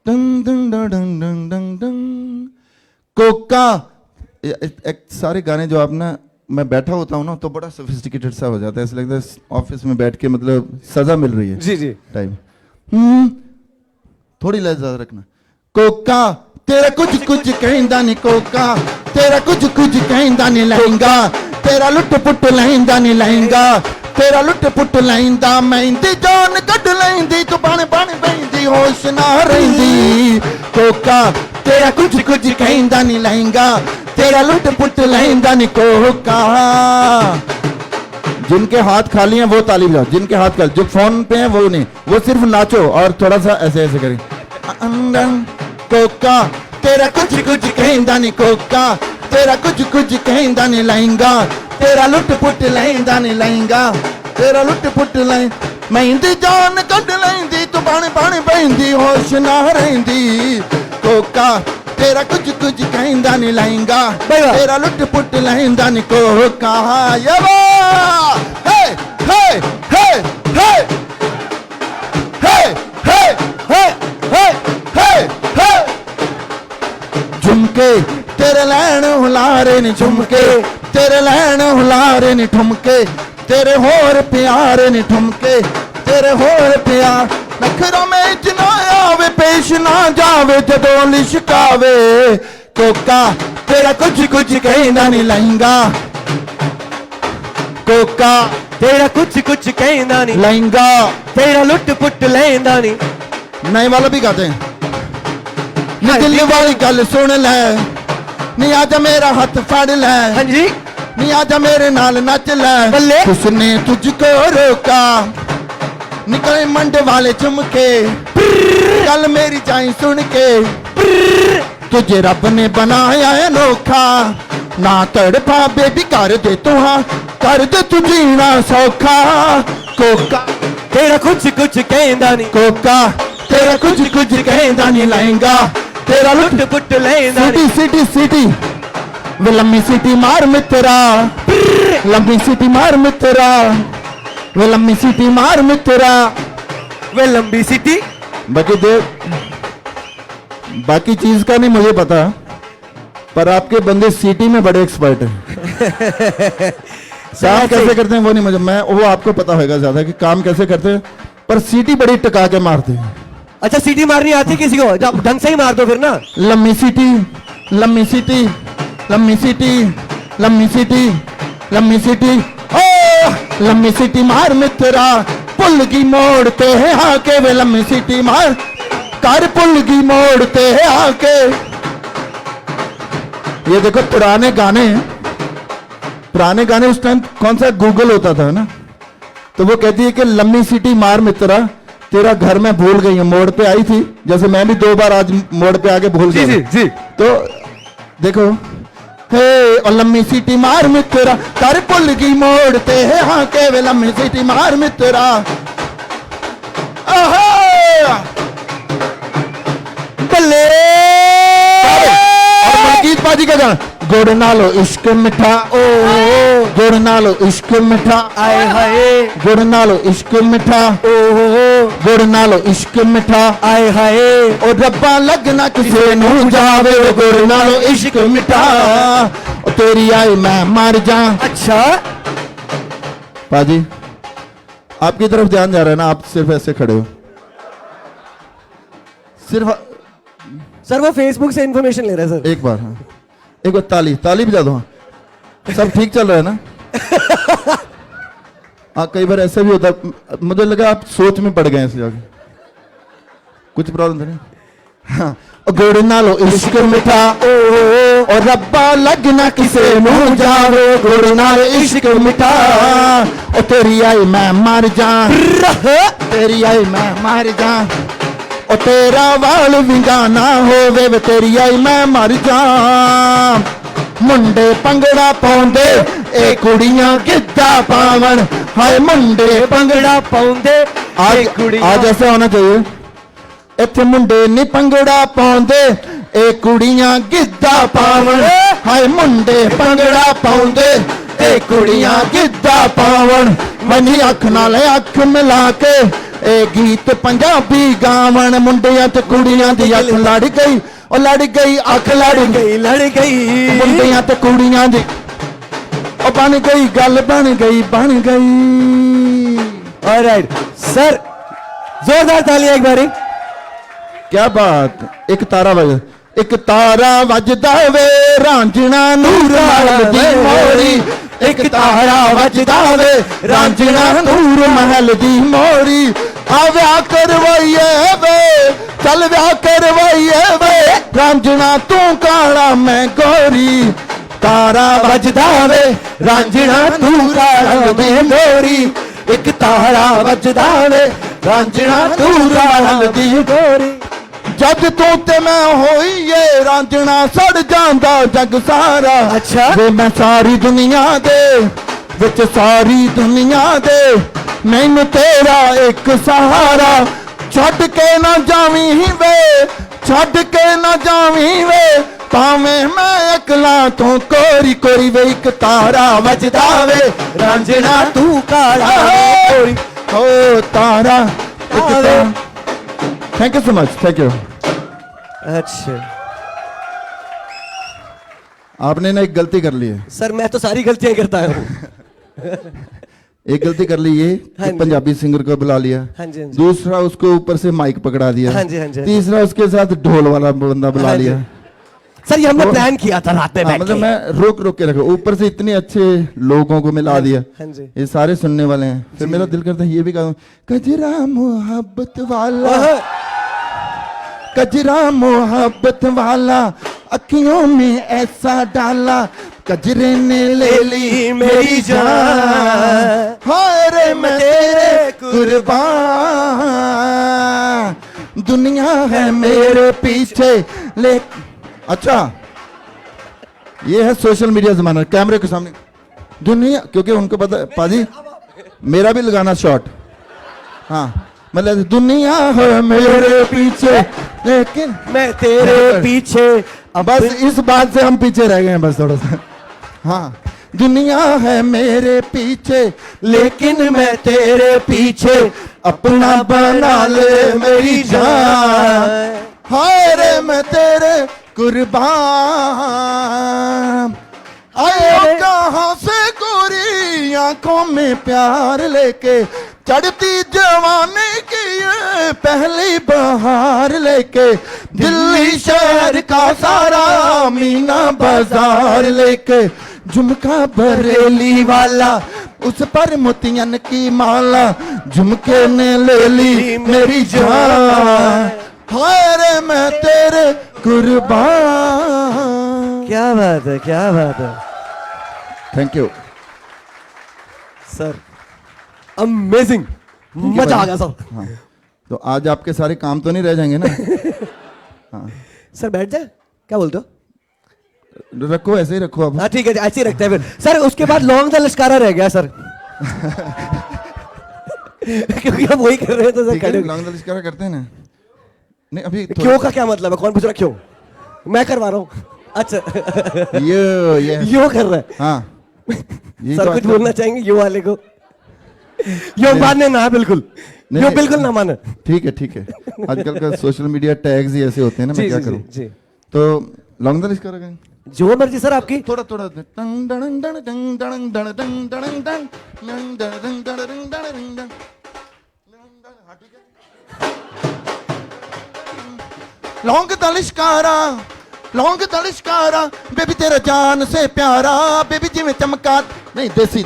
डंग डंग डंग डंग डंग डंग डंग। कोका। एक सारे गाने जो आप ना, मैं बैठा होता हूँ ना तो बड़ा सोफिस्टिकेटेड सा हो जाता है, ऐसा लगता है ऑफिस में बैठ के मतलब सजा मिल रही है। जी जी। टाइम थोड़ी लहजा ज्यादा रखना। कोका तेरा कुछ कहंदा नहीं, कोका तेरा कुछ कहंदा नहीं लहंगा, तेरा लुट पुट लहंदा नहीं लहंगा, तेरा लुट पुट लहंदा मेहंदी जान कट लहंदी, तू पाने पाने बहंदी होश ना रहिंदी। कोका तेरा कुछ कहंदा नहीं लहंगा, तेरा लुट पुट लहंदा नहीं कोका। जिनके हाथ खाली हैं वो ताली बजाओ, जिनके हाथ खाली, जो फोन पे हैं वो नहीं, वो सिर्फ नाचो और थोड़ा सा ऐसे ऐसे करें। कोका तेरा कुछ कहंदा नहीं, कोका तेरा कुछ कहंदा नहीं लहंगा, तेरा लुट पुट लहंदा नहीं लहंगा, तेरा लुट पुट लह मेहंदी जान कट लहंदी, तू पाने पाने बहंदी होश ना रहिंदी। कोका तेरा कुछ कहंदा नहीं लहंगा, तेरा लुट पुट लहंदा नहीं कोका। ये हे हे हे हे हे हे हे हे हे हे झुमके तेरे लैन हुलारे ने, झुमके तेरे लैन हुलारे ने, ठुमके तेरे होर प्यारे ने, ठुमके तेरे होर प्यार। नखरों में इतना आवे पेश ना जावे जदों लिशकावे। कोका तेरा कुछ कहंदा नहीं लहंगा, कोका तेरा कुछ कहंदा नहीं लहंगा, तेरा लुट पुट लहंदा नहीं। नए वाला भी गाते हैं। नी दिल वाली गल सुन ले, नी आजा मेरा हाथ फड़ ले, हाँ जी, नी आजा मेरे नाल नच ले, बल्ले। उसने तुझको रोका, निकले मंड वाले झुमके, गल मेरी जाई सुन के, तुझे रब ने बनाया है अनोखा, ना तड़पा बेबी कर दे तू, हाँ कर दे तू जीना सौखा। कोका तेरा कुछ कहंदा नहीं, कोका तेरा कुछ कहंदा नहीं लहंगा, तेरा लुट पुट लहंदा सिटी सिटी सिटी वे लम्बी सिटी मार मित्रा, लंबी सिटी मार मित्रा, वे लंबी सिटी मार मित्रा, वे लंबी सिटी। बाकी चीज का नहीं मुझे पता, पर आपके बंदे सिटी में बड़े एक्सपर्ट हैं। काम कैसे करते हैं वो नहीं मुझे, मैं वो आपको पता होगा ज्यादा कि काम कैसे करते हैं, पर सीटी बड़ी टका के मारते हैं। अच्छा सीटी मारनी आती किसी को? जब ढंग से ही मार दो फिर ना। लम्बी सीटी लम्बी सीटी लम्बी सीटी लम्बी सीटी लम्बी सीटी ओ लम्बी सीटी मार मित्रा, पुलगी मोड़ते हैं आके, वे लम्बी सीटी मार कर पुलगी मोड़ते हैं आके। ये देखो पुराने गाने पुराने गाने उस टाइम कौन सा गूगल होता था ना, तो वो कहती है कि लम्बी सीटी मार मित्रा तेरा घर मैं भूल गई हूँ। मोड़ पे आई थी, जैसे मैं भी 2 बार आज मोड़ पे आके भूल गया। जी जी। तो देखो, हे और लम्बी सीटी मार मित्रा कर भुल गई मोड़ पे है, हाँ के वे लम्बी सीटी मार मित्रा। बल्ले और मलकीत बाजी का गाना गुड़ नालो इश्क मिठा, ओ गुड़ नालो इश्क मिठा, आए हाय गुड़ नालो इश्क मिठा, ओ गुड़ नालो इश्क मिठा, आए हाय ओ रब्बा लगना किसे नू जावे, गुड़ नालो इश्क मिठा, ओ तेरी आई मैं मर जा। अच्छा पाजी आपकी तरफ ध्यान जा रहा है ना, आप सिर्फ ऐसे खड़े हो, सिर्फ सर वो फेसबुक से इंफॉर्मेशन ले रहे हैं सर। एक बार, हाँ एक बार ताली बजा दो। हाँ सब ठीक चल रहा है ना? हाँ कई बार ऐसा भी होता है, मुझे लगा आप सोच में पड़ गए हैं इस जाके, कुछ प्रॉब्लम तो नहीं? हाँ गुड़ नालो इश्क मिठा, ओ और रब्बा लगना किसे मुंह जावे, गुड़ नालो इश्क मिठा, ओ तेरी आई मैं मर जा, तेरी आई मैं मर जा, ओ तेरा वाल विंगाना होवे वे तेरी आई मैं मर जा। मुंडे पंगड़ा पाउंदे ए कुड़ियां गिद्धा पावन, हाय मुंडे पंगड़ा पाउंदे आज ऐसा होना चाहिए, इत्थे मुंडे नी पंगड़ा पाउंदे ए कुड़ियां गिद्धा पावन, हाय मुंडे पंगड़ा पाउंदे ए कुड़ियां गिद्धा पावन, मनी अख नाल अख मिला के ए गीत पंजाबी गावन, मुंडियां ते कुड़ियां दी अख लड़ गई, ओ लड़ गई अख लड़ गई, मुंडियां ते कुड़ियां दी ओ बन गई गल बन गई। ऑलराइट सर, जोरदार तालियां एक बारी। क्या बात, एक तारा वजदा वे रांझना नूर महल दी मोरी, एक तारा वजदा वे रांझना नूर महल दी मोरी, आ व्याह करवाइए वे चल व्याह करवाइए वे, रांझना तू काला मैं गोरी, तारा वजदा वे रांझना तू काला मैं गोरी, एक तारा वजदा वे रांझना तू काला दी गोरी, जग तू ते मैं होईए रांझना सड़ जांदा जग सारा। अच्छा वे मैं सारी दुनिया दे विच सारी दुनिया दे मैनू तेरा एक सहारा, छड़ के ना जावी वे छड़ के ना जावी वे, भावें मैं अकला तो कोरी कोरी वे, एक तारा वजदा वे रांझना तू काला कोरी, ओ तारा एक thank you so much, thank you. अच्छा आपने ना एक गलती कर ली है सर, मैं तो सारी गलतियां करता हूँ। एक गलती कर ली ये हाँ कि पंजाबी सिंगर को बुला लिया, हाँ जी, हाँ जी। दूसरा उसको ऊपर से माइक पकड़ा दिया, हाँ जी, हाँ जी, हाँ जी। तीसरा उसके साथ ढोल वाला बंदा बुला हाँ जी। लिया। सर ये हमने प्लान किया था रात में बैठ मतलब के। मैं रोक के रखा, ऊपर से इतने अच्छे लोगों को मिला दिया, हाँ जी। ये सारे सुनने वाले हैं, फिर मेरा दिल करता है ये भी कहूं, कजरा मोहब्बत वाला, कजरा मोहब्बत वाला अखियों में ऐसा डाला, कजरे ने ले ली मेरी जान, हाय रे मैं तेरे कुर्बान, दुनिया है मेरे पीछे ले। अच्छा ये है सोशल मीडिया जमाना, कैमरे के सामने दुनिया, क्योंकि उनको पता है पाजी मेरा भी लगाना शॉट, हाँ मतलब दुनिया है मेरे पीछे लेकिन मैं तेरे पीछे, बस इस बात से हम पीछे रह गए हैं बस थोड़ा सा। हाँ दुनिया है मेरे पीछे लेकिन मैं तेरे पीछे, अपना बना ले मेरी जान, हाय रे मैं तेरे कुर्बान, आए कहाँ से गोरी आंखों में प्यार लेके, चढ़ती जवानी की ये पहली बहार लेके, दिल्ली शहर का सारा मीना बाजार लेके, झुमका बरेली वाला उस पर मोतियन की माला, झुमके ने ले ली मेरी जान, हाय रे मैं तेरे कुर्बान। क्या बात है, क्या बात है। Thank you. सर अमेजिंग, मजा आ गया सर। हाँ, तो आज आपके सारे काम तो नहीं रह जाएंगे ना? हाँ, सर बैठ जाए, क्या बोलते हो? रखो ऐसे ही रखो अब। हाँ ठीक है, ऐसे ही रखते हैं फिर। सर उसके बाद लॉन्ग द लश्कारा रह गया सर। क्योंकि आप वही कर रहे हैं तो सर खड़े लॉन्ग दलिश करा करते हैं ना? नहीं अभी क्यों का क्या मतलब है? कौन पूछ रहा क्यों? मैं करवा रहा हूँ। अच्छा ये यो कर रहा है। हाँ, ये सर तो कुछ आजकल- बोलना चाहेंगे यो वाले को? यो माने ना, बिल्कुल नहीं, यो नहीं। बिल्कुल ना माने। ठीक है। आजकल का सोशल मीडिया टैग्स ही ऐसे होते हैं ना, मैं जी क्या जी करूं? जी, तो लॉन्ग दलिश करा करें जो मर्जी सर आपकी। थोड़ा टंग डंग डंग डंग डंग डंग डंग डंग डंग डंग डंग डंग डंग डंग डंग। हाँ, ठीक है। लौंग तलिशकारा बेबी तेरा जान से प्यारा, बेबी जी में चमका नहीं देसी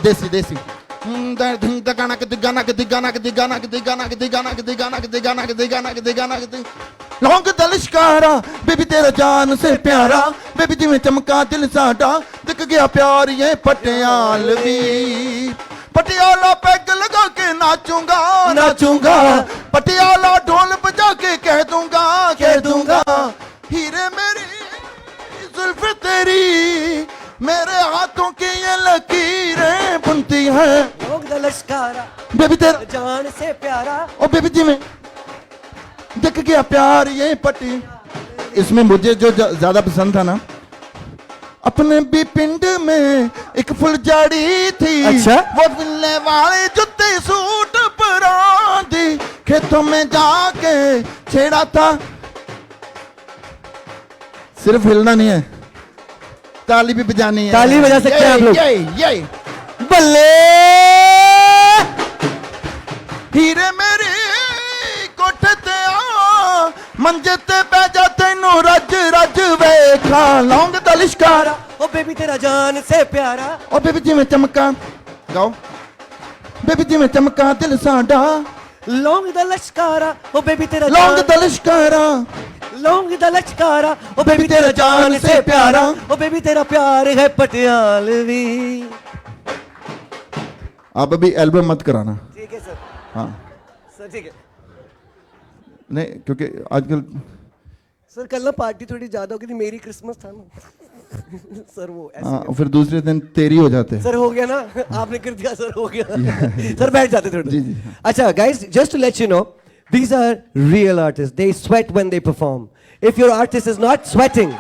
लौंग तलिशकारा बेबी तेरा जान से प्यारा, बेबी जी में चमका दिल साडा, दिख गया प्यार ये पटियालवी, पटियाला पैग लगा के नाचूंगा, पटियाला ढोल बजा के कह दूंगा, हीरे मेरी जुल्फ तेरी, मेरे हाथों की ये लकीरें बुनती है, लॉन्ग द लश्कारा बेबी तेरा जान से प्यारा। ओ बेबी जी में दिख गया प्यार ये पटी। इसमें मुझे जो ज्यादा पसंद था ना, अपने भी पिंड में एक फुलझड़ी थी, अच्छा? वो मिलने वाले जूते सूट परांदी, खेतों में जाके छेड़ा था। सिर्फ हिलना नहीं है, ताली भी बजानी है। ताली बजा सकते हैं आप लोग। ये बल्ले हीरे मेरी कोठे ते आ, मंजे ते पै जा तैनू रज वेखा, लौंग दा लिशकारा ओ बेबी तेरा जान से प्यारा। ओ बेबी जी में चमका, गाओ बेबी जी में चमका दिल साडा, लॉन्ग द लश्कारा ओ बेबी तेरा लौंग दा लिशकारा लॉन्ग द लश्कारा ओ बेबी तेरा जान से प्यारा, ओ बेबी तेरा प्यार है पटियालवी। आप अभी एल्बम मत कराना। ठीक है सर। हाँ सर ठीक है नहीं, क्योंकि आजकल सर, कल ना पार्टी थोड़ी ज्यादा हो गई थी, मेरी क्रिसमस था ना। सर वो ऐसे हाँ, फिर दूसरे दिन तेरी हो जाते हैं। सर हो गया ना, आपने कर दिया सर, हो गया। सर बैठ जाते थोड़े। जी, जी। अच्छा guys, just to let you know, these are real artists. They sweat when they perform. If your artist is not sweating,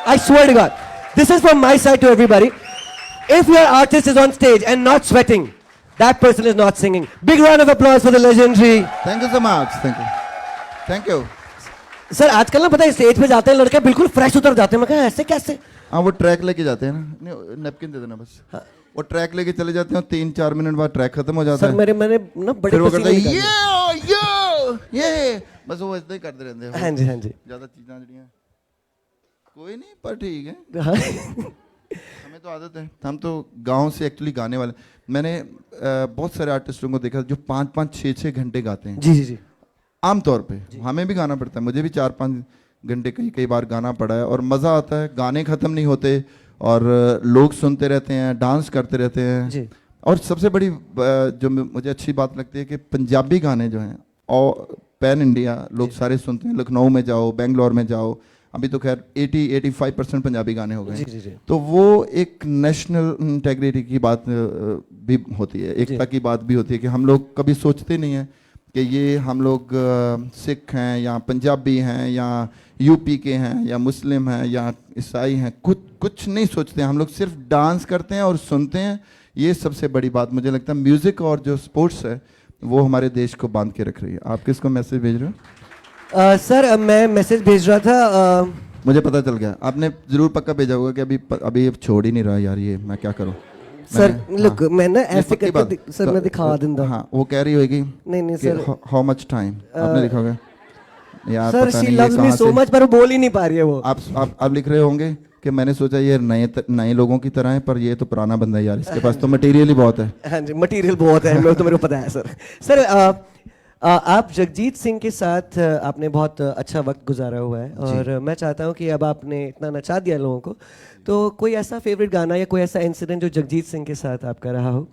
I swear to God, this is from my side to everybody. If your artist is on stage and not sweating, that person is not singing. Big round of applause for the legendary. Thank you so much, thank you. Sir आजकल ना पता है, stage पे जाते हैं लड़के बिल्कुल fresh उतर जाते हैं। मैं कहा ऐसे कैसे? हाँ, वो ट्रैक लेके जाते हैं ना, नहीं नेपकिन दे देना बस। वो ट्रैक लेके चले जाते हैं, 3-4 मिनट बाद ट्रैक खत्म हो जाता सर है। मैंने ना बड़े फिर वो पसीने करते निकाले। ये बस वो ऐसे ही करते रहते हैं। हाँ जी, हाँ जी। ज्यादा चीज़ां जड़ियां कोई नहीं, पर ठीक है, हाँ। हमें तो आदत है। हम तो गांव से एक्चुअली गाने वाले। मैंने बहुत सारे आर्टिस्टों को देखा जो 5-5, 6-6 घंटे गाते हैं जी जी जी। आमतौर पे। हमें भी गाना पड़ता है, मुझे भी 4-5 घंटे कई बार गाना पड़ा है, और मज़ा आता है। गाने ख़त्म नहीं होते और लोग सुनते रहते हैं, डांस करते रहते हैं जी। और सबसे बड़ी जो मुझे अच्छी बात लगती है कि पंजाबी गाने जो हैं और पैन इंडिया लोग सारे सुनते हैं। लखनऊ में जाओ, बेंगलोर में जाओ, अभी तो खैर 80-85% पंजाबी गाने हो गए जी, जी, जी। तो वो एक नेशनल इंटेग्रिटी की बात भी होती है, एकता की बात भी होती है कि हम लोग कभी सोचते नहीं हैं कि ये हम लोग सिख हैं या पंजाबी हैं या यूपी के हैं या मुस्लिम हैं या ईसाई हैं, कुछ नहीं सोचते हैं। हम लोग सिर्फ डांस करते हैं और सुनते हैं। ये सबसे बड़ी बात मुझे लगता है। म्यूज़िक और जो स्पोर्ट्स है वो हमारे देश को बांध के रख रही है। आप किसको मैसेज भेज रहे हो? सर मैं मैसेज भेज रहा था। मुझे पता चल गया, आपने ज़रूर पक्का भेजा होगा कि अभी छोड़ ही नहीं रहा यार, ये मैं क्या करूँ। सर लुक, मैं ना ये ऐसे पक्की करके बात। सर मैं दिखा दूंगा। हाँ, वो कह रही होगी नहीं सर, हाउ मच टाइम आपने लिखा होगा यार, सर पता शी नहीं ये लव्स मी कहाँ सो से। मच, पर वो बोल ही नहीं पा रही है वो। आप लिख रहे होंगे कि मैंने सोचा ये नए लोगों की तरह है, पर ये तो पुराना बंदा है यार, इसके पास तो मटेरियल ही बहुत है। हाँ जी, मटेरियल बहुत है, मेरे को पता है सर। सर आप जगजीत सिंह के साथ आपने बहुत अच्छा वक्त गुजारा हुआ है, और मैं चाहता हूँ कि अब आपने इतना नचा दिया लोगों को, तो कोई ऐसा फेवरेट गाना या कोई ऐसा इंसिडेंट जो जगजीत सिंह के साथ आपका रहा हो?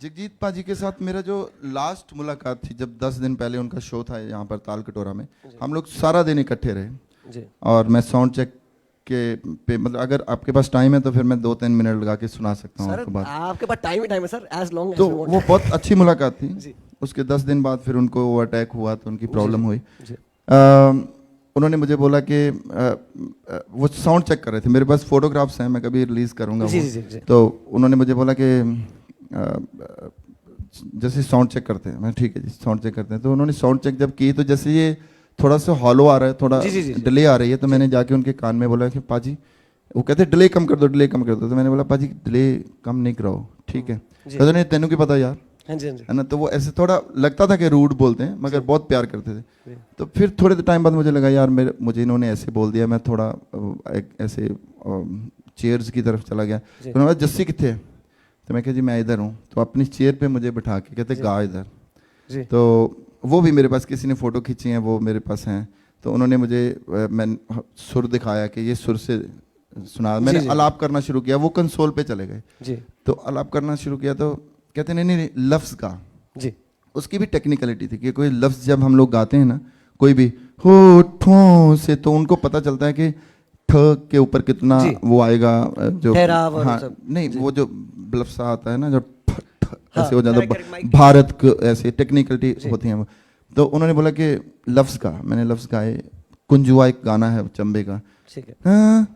जगजीत पाजी के साथ मेरा जो लास्ट मुलाकात थी, जब 10 दिन पहले उनका शो था यहाँ पर ताल कटोरा में, हम लोग सारा दिन इकट्ठे रहे जी। और मैं साउंड चेक के पे मतलब अगर आपके पास टाइम है तो फिर मैं 2-3 मिनट लगा के सुना सकता हूँ सर आपको बात। आपके पास टाइम ही टाइम है सर, एज लॉन्ग तो वो बहुत अच्छी मुलाकात थी। जी। उसके 10 दिन बाद फिर उनको वो अटैक हुआ तो उनकी प्रॉब्लम हुई। जी। उन्होंने मुझे बोला कि वो साउंड चेक कर रहे थे, मेरे पास फोटोग्राफ्स हैं, मैं कभी रिलीज करूंगा जी, वो। जी, जी। तो उन्होंने मुझे बोला कि जैसे साउंड चेक करते हैं, मैं ठीक है जी साउंड चेक करते हैं। तो उन्होंने साउंड चेक जब की तो जैसे ये थोड़ा सा हॉलो आ रहा है, थोड़ा जी, जी, जी, जी। डिले आ रही है, तो मैंने जाके उनके कान में बोला कि पाजी, वो कहते डिले कम कर दो, डिले कम कर दो। तो मैंने बोला पाजी डिले कम नहीं कराओ, ठीक है। कहते नहीं तेनू की पता यार, हाँ जी, हाँ जी। है ना। तो वो ऐसे थोड़ा लगता था कि रूड बोलते हैं, मगर बहुत प्यार करते थे। तो फिर थोड़े टाइम बाद मुझे लगा यार मुझे इन्होंने ऐसे बोल दिया, मैं थोड़ा एक ऐसे चेयर्स की तरफ चला गया। तो उन्होंने बोला जस्सी कितने है? तो मैं कहा जी मैं इधर हूँ। तो अपनी चेयर पे मुझे बिठा के कहते गा इधर। जी। तो वो भी मेरे पास किसी ने फ़ोटो खींची हैं, वो मेरे पास हैं। तो उन्होंने मुझे मैं सुर दिखाया कि ये सुर से सुना। मैंने अलाप करना शुरू किया, वो कंसोल पे चले गए जी। तो अलाप करना शुरू किया। तो कहते नहीं नहीं लफ्ज़ का जी। उसकी भी टेक्निकलिटी थी कि कोई लफ्ज़ जब हम लोग गाते हैं ना, कोई भी होठों से, तो उनको पता चलता है कि ठ के ऊपर कितना वो आएगा, जो ठहराव और हाँ सब। नहीं वो जो लफ्ज़ आता है ना जो ठ ठ हाँ, ऐसे हो जाता correct, है, भारत को ऐसे टेक्निकलिटी होती हैं वो। तो उन्होंने बोला कि लफ्ज़ का, मैंने लफ्ज़ गाए। कुंजुआ एक गाना है चंबे का, ठीक है। हाँ,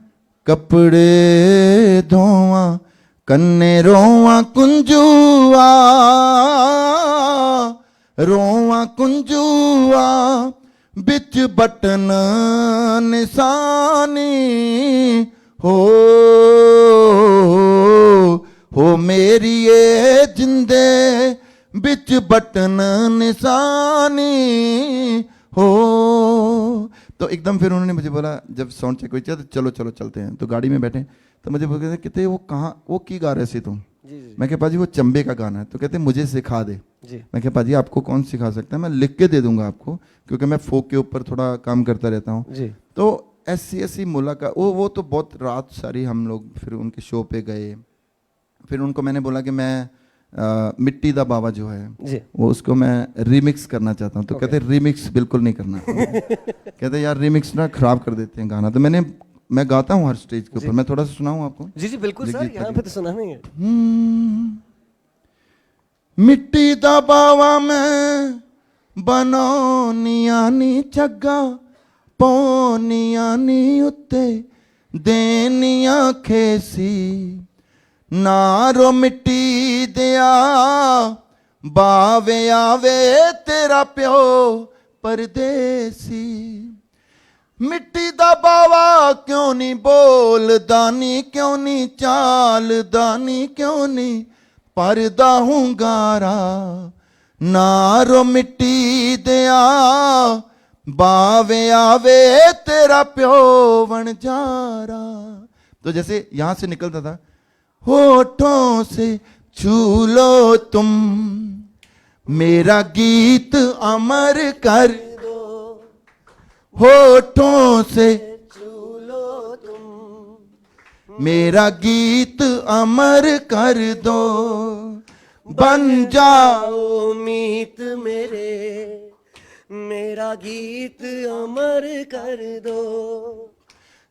कपड़े धोवा कन्ने रोवा कुंजुआ, रोवा कुंजुआ बिच बटन निशानी हो मेरी ये जिंदे बिच बटन निशानी हो। तो एकदम फिर उन्होंने मुझे बोला, जब साउंड चेक हुई तो चलो चलो चलते हैं। तो गाड़ी में बैठे तो मुझे बोल कहते कितने वो कहाँ वो की गा रहे थे तुम? जी। मैं कहा पाजी वो चंबे का गाना है। तो कहते मुझे सिखा दे। जी। मैं कहा पाजी आपको कौन सिखा सकता है, मैं लिख के दे दूंगा आपको, क्योंकि मैं फोक के ऊपर थोड़ा काम करता रहता हूँ। जी। तो ऐसी मुलाकात, वो तो बहुत रात सारी हम लोग फिर उनके शो पे गए। फिर उनको मैंने बोला कि मैं मिट्टी दा बाबा जो है जी। वो उसको मैं रिमिक्स करना चाहता हूँ। तो कहते रिमिक्स बिल्कुल नहीं करना। कहते यार रिमिक्स ना खराब कर देते हैं गाना। तो मैं गाता हूँ हर स्टेज के ऊपर, मैं थोड़ा सा सुनाऊँ आपको। जी जी बिल्कुल सर, यहाँ पे तो सुना नहीं है। मिट्टी दा बावा मैं बनौनिया नी चग्गा पौनिया नी उत्ते देनिया खेसी नारो मिट्टी दिया बावे आवे तेरा प्यो परदेसी। मिट्टी दा बावा क्यों नहीं बोल दानी, क्यों नहीं चाल दानी, क्यों नहीं परदा हूँ गारा नारो मिट्टी दिया बावे आवे तेरा प्यो वणजारा। तो जैसे यहाँ से निकलता था, होठों से छू लो तुम मेरा गीत अमर कर दो, होठों से छू लो तुम मेरा गीत अमर कर दो, बन जाओ मीत मेरे, मेरा गीत अमर कर दो।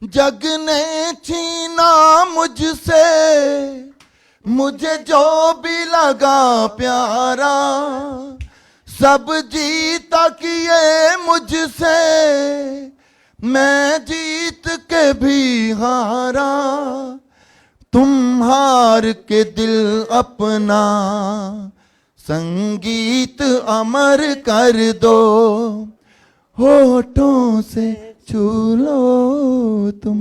जग ने छीना मुझसे मुझे जो भी लगा प्यारा, सब जीता किए मुझसे मैं जीत के भी हारा। तुम हार के दिल अपना संगीत अमर कर दो, होठों से छू लो तुम।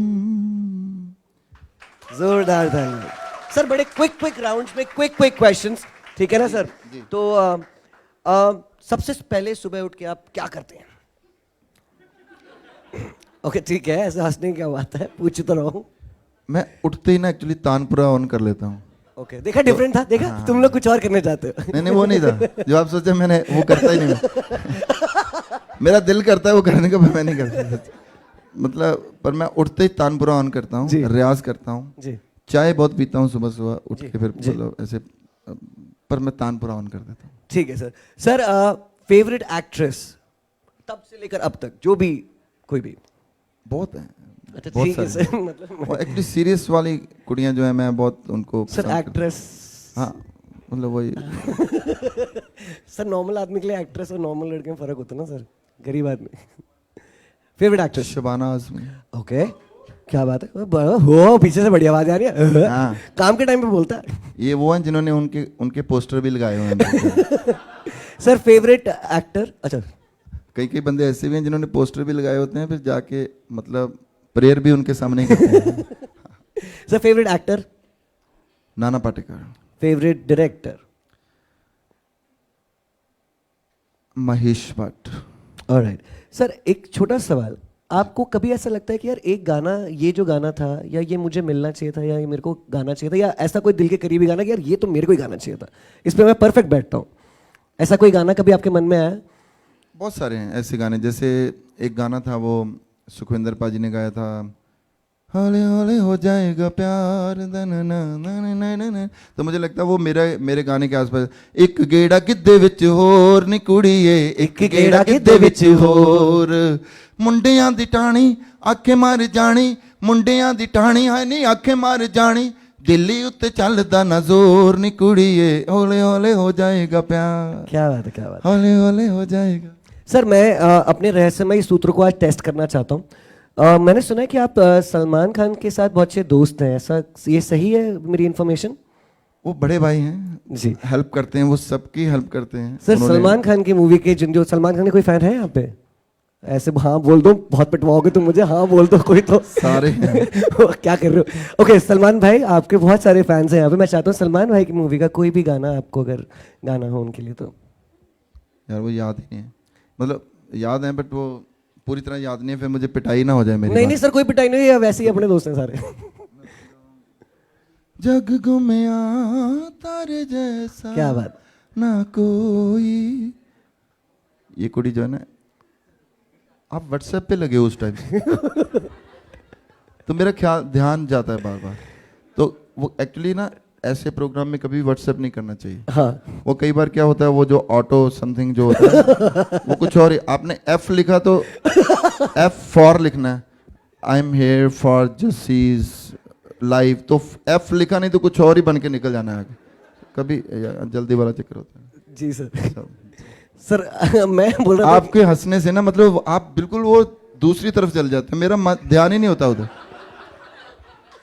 जोरदार था सर। बड़े क्विक राउंड्स में क्विक क्वेश्चंस, ठीक है ना सर? तो सबसे पहले सुबह उठ के आप क्या करते हैं? ओके ठीक है, ऐसा हंसने की क्या बात है, पूछ तो रहा हूँ। मैं उठते ही ना एक्चुअली तानपुरा ऑन कर लेता हूँ। ओके देखा डिफरेंट था, देखा तुम लोग कुछ और करने चाहते हो। नहीं वो नहीं था जो आप सोचे, मैंने वो करता ही नहीं। मेरा दिल करता है वो करने का, मैं नहीं करता मतलब। पर मैं उठते ही तानपुरा ऑन करता हूँ, रियाज करता हूँ, चाय बहुत पीता हूँ सुबह सुबह उठ के। फिर मतलब ऐसे पर मैं तानपुरा ऑन कर देता हूँ। ठीक है सर। सर फेवरेट एक्ट्रेस तब से लेकर अब तक, जो भी, कोई भी। बहुत है, अच्छा बहुत ठीक है सारे सर, मतलब एक्चुअली सीरियस वाली कुड़ियाँ जो है मैं बहुत उनको सर पसंद करता एक्ट्रेस। हूँ। हाँ मतलब वही सर नॉर्मल आदमी के लिए एक्ट्रेस और नॉर्मल लड़के में फर्क होता है ना सर, गरीब आदमी। Favourite actress? Shabana Azmi. Okay, क्या बात है, हो पीछे से बढ़िया आवाज आ रही है। हाँ। काम के टाइम पे बोलता है। ये वो हैं जिन्होंने उनके पोस्टर भी लगाए हुए हैं। Sir favourite actor? अच्छा, कई कई बंदे ऐसे भी हैं जिन्होंने पोस्टर भी लगाए होते हैं, फिर जाके मतलब प्रेयर भी उनके सामने ही करते हैं। Sir favourite actor? Nana Patekar. Favourite director? Mahesh Bhatt. Alright sir, एक छोटा सवाल, आपको कभी ऐसा लगता है कि यार एक गाना, ये जो गाना था, या ये मुझे मिलना चाहिए था, या ये मेरे को गाना चाहिए था, या ऐसा कोई दिल के करीबी गाना कि यार ये तो मेरे को ही गाना चाहिए था, इस पे मैं परफेक्ट बैठता हूँ, ऐसा कोई गाना कभी आपके मन में आया? बहुत सारे हैं ऐसे गाने, जैसे एक गाना था वो सुखविंदर पाजी ने गाया था, हौले हौले हो जाएगा प्यार न। तो मुझे लगता है वो मेरे गाने के आसपास, एक गेड़ा गिद्धे विच होर नी कुड़ीए, एक गेड़ा गिद्धे विच होर, मुंडियां दी टाणी आखे मार जानी, मुंडियां दी टाणी है नी आखे मार जानी, दिल्ली उत्ते चलदा ना जोर नी कुड़ीए, हौले हौले हो जाएगा प्यार। क्या बात है, क्या बात है। हौले हौले हो जाएगा। सर मैं अपने रहस्यमयी सूत्र को आज टेस्ट करना चाहता हूँ। मैंने सुना है कि आप सलमान खान के साथ बहुत अच्छे दोस्त हैं, ऐसा ये सही है मेरी इन्फॉर्मेशन? वो बड़े भाई हैं जी, हेल्प करते हैं, वो सबकी हेल्प करते हैं। सर सलमान खान की मूवी के जो सलमान खान के कोई फैन है यहाँ पे? ऐसे हाँ बोल दो, बहुत पिटवाओगे तुम मुझे, हाँ बोल दो कोई तो। सारे हैं। क्या कर रहे हो? ओके सलमान भाई, आपके बहुत सारे फैंस हैं यहाँ पे, मैं चाहता हूँ सलमान भाई की मूवी का कोई भी गाना आपको अगर गाना हो उनके लिए तो। यार वो याद ही नहीं है, मतलब याद है बट वो पूरी तरह याद नहीं है, फिर मुझे पिटाई ना हो जाए मेरी। नहीं नहीं सर, कोई पिटाई नहीं है, वैसे ही अपने दोस्त हैं सारे। जग गुमिया तारे जैसा, क्या बात। ना कोई। ये कुड़ी जो है ना, आप व्हाट्सएप पे लगे हो उस टाइम तो मेरा ख्याल ध्यान जाता है बार बार, तो वो एक्चुअली ना ऐसे प्रोग्राम में कभी व्हाट्सएप नहीं करना चाहिए। हाँ, वो कई बार क्या होता है, वो जो ऑटो समथिंग जो होता है वो कुछ और ही, आपने एफ लिखा तो एफ फॉर लिखना है, I am here for Jassi's live, तो एफ लिखा नहीं तो कुछ और ही बन के निकल जाना है, कभी जल्दी वाला चक्कर होता है। जी सर। सर मैं बोल रहा था, आपके हंसने से ना मतलब आप बिल्कुल वो दूसरी तरफ चल जाते हैं, मेरा ध्यान ही नहीं होता उधर,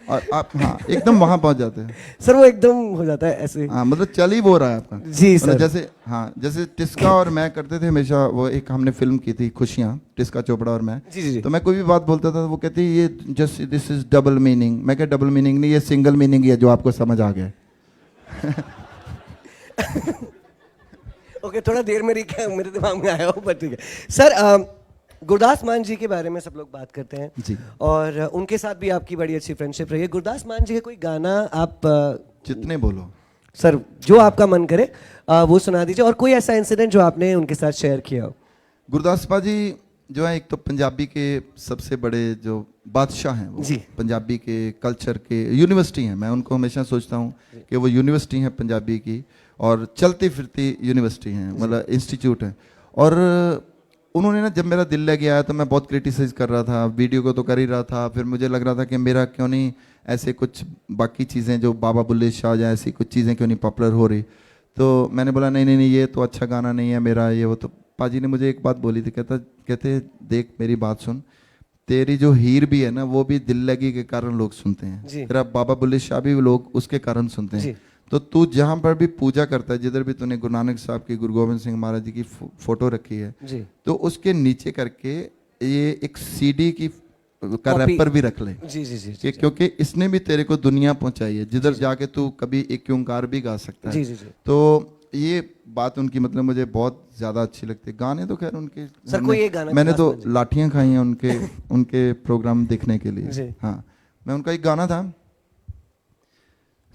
और आप हाँ एकदम वहां पहुंच जाते हैं। सर वो एकदम हो जाता है ऐसे। हाँ मतलब चल ही वो रहा है आपका। जी मतलब सर। जैसे हाँ, जैसे टिस्का और मैं करते थे हमेशा, वो एक हमने फिल्म की थी खुशियाँ, टिस्का चोपड़ा और मैं। जी जी जी। तो मैं कोई भी बात बोलता था, वो कहती ये just this is double meaning. मैं क्या डबल मीनिंग नहीं, ये सिंगल मीनिंग ही है जो आपको समझ आ गया। ओके, थोड़ा देर मेरे दिमाग में आया हो, पर ठीक है। सर गुरदास मान जी के बारे में सब लोग बात करते हैं जी। और उनके साथ भी आपकी बड़ी अच्छी फ्रेंडशिप रही है। गुरदास मान जी का कोई गाना आप जितने बोलो सर, जो आपका मन करे वो सुना दीजिए, और कोई ऐसा इंसिडेंट जो आपने उनके साथ शेयर किया हो। गुरदास पाजी जो है एक तो पंजाबी के सबसे बड़े जो बादशाह हैं, वो जी। पंजाबी के कल्चर के यूनिवर्सिटी हैं। मैं उनको हमेशा सोचता हूँ कि वो यूनिवर्सिटी है पंजाबी की, और चलती फिरती यूनिवर्सिटी हैं, मतलब इंस्टीट्यूट है। और उन्होंने ना जब मेरा दिल लग आया तो मैं बहुत क्रिटिसाइज कर रहा था, वीडियो को तो कर ही रहा था, फिर मुझे लग रहा था कि मेरा क्यों नहीं ऐसे कुछ बाकी चीज़ें जो बाबा बुल्ले शाह या ऐसी कुछ चीज़ें क्यों नहीं पॉपुलर हो रही। तो मैंने बोला नहीं नहीं नहीं, ये तो अच्छा गाना नहीं है मेरा, ये वो। तो पाजी ने मुझे एक बात बोली थी, कहते देख मेरी बात सुन, तेरी जो हीर भी है ना वो भी दिल लगी के कारण लोग सुनते हैं, तेरा बाबा बुल्ले शाह भी लोग उसके कारण सुनते हैं। तो तू जहाँ पर भी पूजा करता है, जिधर भी तूने गुरु नानक साहब की, गुरु गोविंद सिंह महाराज जी की फोटो रखी है जी, तो उसके नीचे करके ये एक सीडी की का रैपर भी रख ले। जी जी जी, कि क्योंकि इसने भी तेरे को दुनिया पहुंचाई है, जिधर जाके तू कभी एक ओंकार भी गा सकता है। जी जी जी। तो ये बात उनकी मतलब मुझे बहुत ज्यादा अच्छी लगती है। गाने तो खैर उनके सर कोई एक गाना मैंने तो लाठियां खाई हैं उनके उनके प्रोग्राम देखने के लिए। जी। हाँ, मैं उनका एक गाना था,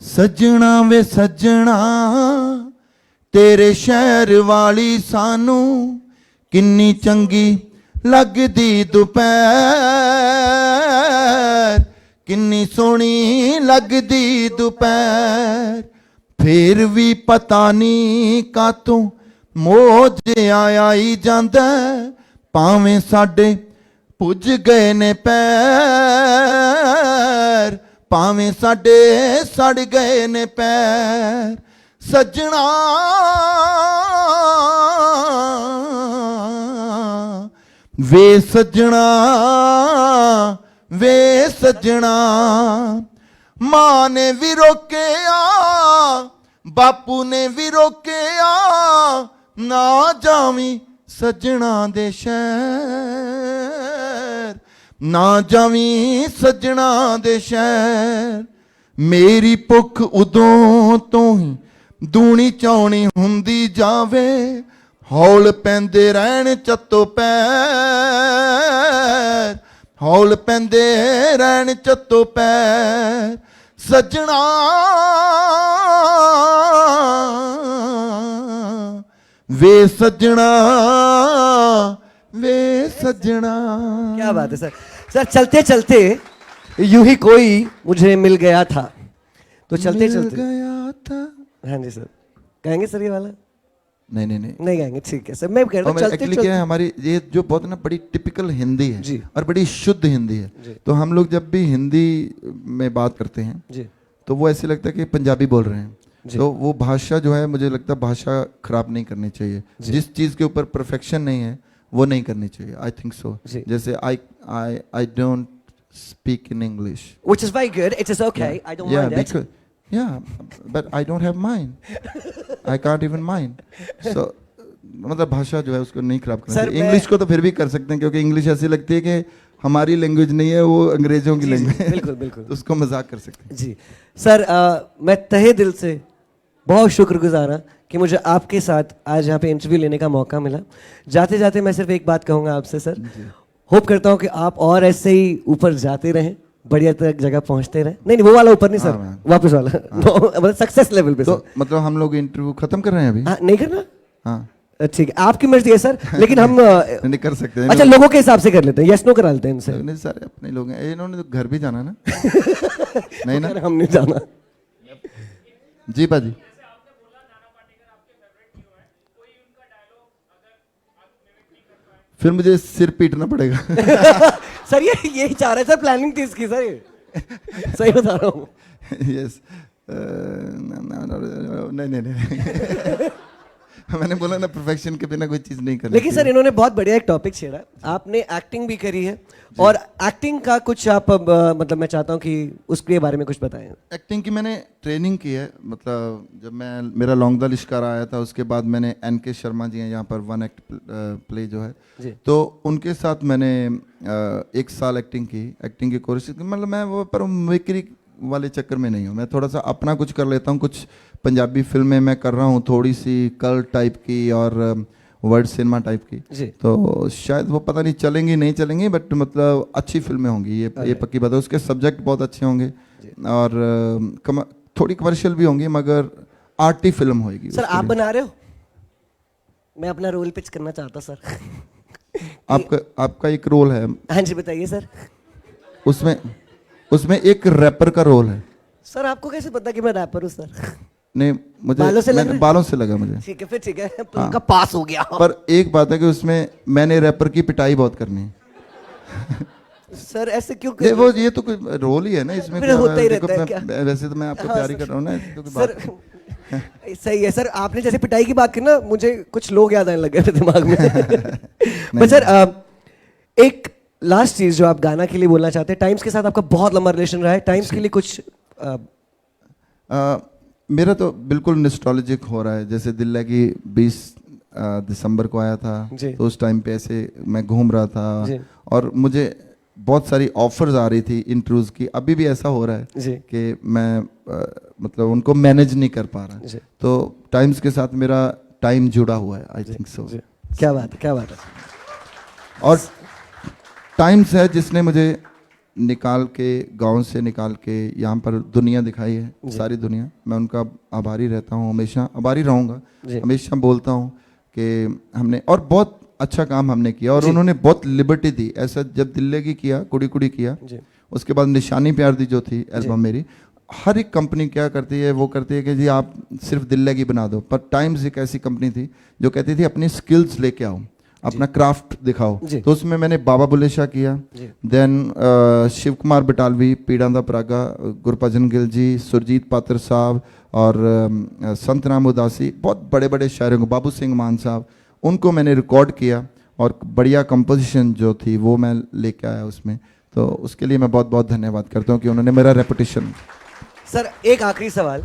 सज्जणा वे सज्जणा तेरे शहर वाली सानू किन्नी चंगी लगदी दुपहर, किन्नी सोहनी लगदी दुपहर, ਫੇਰ ਵੀ ਪਤਾ ਨਹੀਂ ਕਾਤੋਂ ਮੋਹ ਜਿਹਾ ਆਈ ਜਾਂਦਾ ਭਾਵੇਂ ਸਾਡੇ ਪੁੱਜ ਗਏ ਨੇ ਪੈਰ ਭਾਵੇਂ ਸਾਡੇ ਸੜ ਗਏ ਨੇ ਪੈਰ ਸੱਜਣਾ ਵੇ ਸੱਜਣਾ ਮਾਂ ਨੇ ਵੀ ਰੋਕਿਆ ਬਾਪੂ ਨੇ ਵੀ ਰੋਕਿਆ ਨਾ ਜਾਵੀਂ ਸੱਜਣਾ ਦੇ ਸ਼ਹਿਰ ਨਾ ਜਾਵੀਂ ਸੱਜਣਾ ਦੇ ਸ਼ਹਿਰ ਮੇਰੀ ਭੁੱਖ ਉਦੋਂ ਤੋਂ ਹੀ ਦੂਣੀ ਚੌਣੀ ਹੁੰਦੀ ਜਾਵੇ ਹੌਲ ਪੈਂਦੇ ਰਹਿਣ ਚੱਤੋ ਪੈਰ ਹੌਲ ਪੈਂਦੇ ਰਹਿਣ ਚੱਤੋ ਪੈਰ ਸੱਜਣਾ ਵੇ ਸੱਜਣਾ क्या बात है सर। सर चलते चलते यूं ही कोई मुझे मिल गया था तो चलते चलते गया था हाँ जी सर गाएंगे सर ये वाला नहीं गाएंगे ठीक है सर मैं कह रहा हूँ चलते एक्चुअली क्या है हमारी ये जो बहुत ना बड़ी टिपिकल हिंदी है जी। और बड़ी शुद्ध हिंदी है तो हम लोग जब भी हिंदी में बात करते हैं जी तो वो ऐसे लगता है कि पंजाबी बोल रहे हैं तो वो भाषा जो है मुझे लगता है भाषा खराब नहीं करनी चाहिए जिस चीज़ के ऊपर परफेक्शन नहीं है वो नहीं करनी चाहिए आई थिंक सो जैसे I don't speak in English which is very good it is okay I don't mind that but I don't have mind I can't even mind so मतलब भाषा जो है उसको नहीं खराब करना चाहिए इंग्लिश को तो फिर भी कर सकते हैं क्योंकि इंग्लिश ऐसी लगती है कि हमारी लैंग्वेज नहीं है वो अंग्रेजों की लैंग्वेज है बिल्कुल तो उसको मजाक कर सकते हैं जी सर मैं तहे दिल से बहुत शुक्रगुजार हूं कि मुझे आपके साथ आज यहाँ पे इंटरव्यू लेने का मौका मिला जाते जाते मैं सिर्फ एक बात कहूँगा आपसे सर होप करता हूँ कि आप और ऐसे ही ऊपर जाते रहें बढ़िया तक जगह पहुँचते रहें नहीं वो वाला ऊपर नहीं सर वापस वाला मतलब सक्सेस लेवल पे तो मतलब हम लोग इंटरव्यू खत्म कर रहे हैं अभी नहीं करना हाँ ठीक है आपकी मर्जी है सर लेकिन हम नहीं कर सकते हैं अच्छा लोगों के हिसाब से कर लेते हैं यस नो करा लेते हैं इनसे नहीं सारे अपने लोग हैं इन्होंने तो घर भी जाना ना नहीं ना हम नहीं जाना जी पाजी फिर मुझे सिर पीटना पड़ेगा सर ये यही चाह रहे सर प्लानिंग थी इसकी सर ये सही बता रहा हूँ यस नहीं मैंने बोला ना परफेक्शन के बिना कोई चीज़ नहीं करनी लेकिन सर इन्होंने बहुत बढ़िया एक टॉपिक छेड़ा आपने एक्टिंग भी करी है और एक्टिंग का कुछ आप मतलब मैं चाहता हूँ कि उसके बारे में कुछ बताएं एक्टिंग की मैंने ट्रेनिंग की है मतलब जब मैं मेरा लौंग दा लिश्कारा आया था उसके बाद मैंने NK शर्मा जी हैं यहाँ पर वन एक्ट प्ले जो है तो उनके साथ मैंने 1 साल एक्टिंग की कोशिश की मतलब मैं वो पर मिमिक्री वाले चक्कर में नहीं हूँ मैं थोड़ा सा अपना कुछ कर लेता हूँ कुछ पंजाबी फिल्में मैं कर रहा हूँ थोड़ी सी कल्ट टाइप की और वर्ड सिनेमा टाइप की तो शायद वो पता नहीं चलेंगी नहीं चलेंगी बट मतलब अच्छी फिल्में होंगी ये पक्की बात है उसके सब्जेक्ट बहुत अच्छे होंगे और थोड़ी कमर्शियल भी होंगी मगर आर्टी फिल्म होगी सर आप बना रहे हो मैं अपना रोल पिच करना चाहता सर आपका एक रोल है हाँ जी बताइए सर उसमें एक रैपर का रोल है सर आपको कैसे पता कि मैं रैपर हूँ सर नहीं मुझे बालों से लगा मुझे ठीक है फिर ठीक है उनका पास हो गया पर एक बात है कि उसमें मैंने रैपर की पिटाई बहुत करनी है सर ऐसे क्यों वो ये तो कोई रोल ही है ना इसमें फिर होता ही रहता है क्या वैसे तो मैं आपको तैयारी कर रहा हूँ ना तो सर सही है सर आपने जैसे पिटाई की बात की ना मुझे कुछ लोग याद आने लग गए थे दिमाग में पर सर एक लास्ट चीज जो आप गाना के लिए बोलना चाहते हैं टाइम्स के साथ आपका बहुत लंबा रिलेशन रहा है टाइम्स के लिए कुछ मेरा तो बिल्कुल निस्टॉल्जिक हो रहा है जैसे दिल्ली की 20 दिसंबर को आया था तो उस टाइम पे ऐसे मैं घूम रहा था और मुझे बहुत सारी ऑफर्स आ रही थी इंटरव्यूज की अभी भी ऐसा हो रहा है कि मैं मतलब उनको मैनेज नहीं कर पा रहा तो टाइम्स के साथ मेरा टाइम जुड़ा हुआ है आई थिंक सो क्या बात है और टाइम्स है जिसने मुझे निकाल के गांव से निकाल के यहाँ पर दुनिया दिखाई है सारी दुनिया मैं उनका आभारी रहता हूँ हमेशा आभारी रहूँगा हमेशा बोलता हूँ कि हमने और बहुत अच्छा काम हमने किया और उन्होंने बहुत लिबर्टी दी ऐसा जब दिल्ली की किया कुड़ी कुड़ी किया उसके बाद निशानी प्यार दी जो थी एल्बम मेरी हर एक कंपनी क्या करती है, वो करती है कि जी आप सिर्फ दिल लगी बना दो, पर टाइम्स एक ऐसी कंपनी थी जो कहती थी अपनी स्किल्स लेके आओ, अपना क्राफ्ट दिखाओ। तो उसमें मैंने बाबा बुल्ले शाह किया, देन शिव कुमार बटालवी, पीड़ा दा परागा, गुरभजन गिल जी, सुरजीत पात्र साहब और संत राम उदासी, बहुत बड़े बड़े शायरों को, बाबू सिंह मान साहब, उनको मैंने रिकॉर्ड किया और बढ़िया कंपोजिशन जो थी वो मैं लेके आया उसमें। तो उसके लिए मैं बहुत बहुत धन्यवाद करता हूँ कि उन्होंने मेरा रेपुटेशन। सर एक आखिरी सवाल,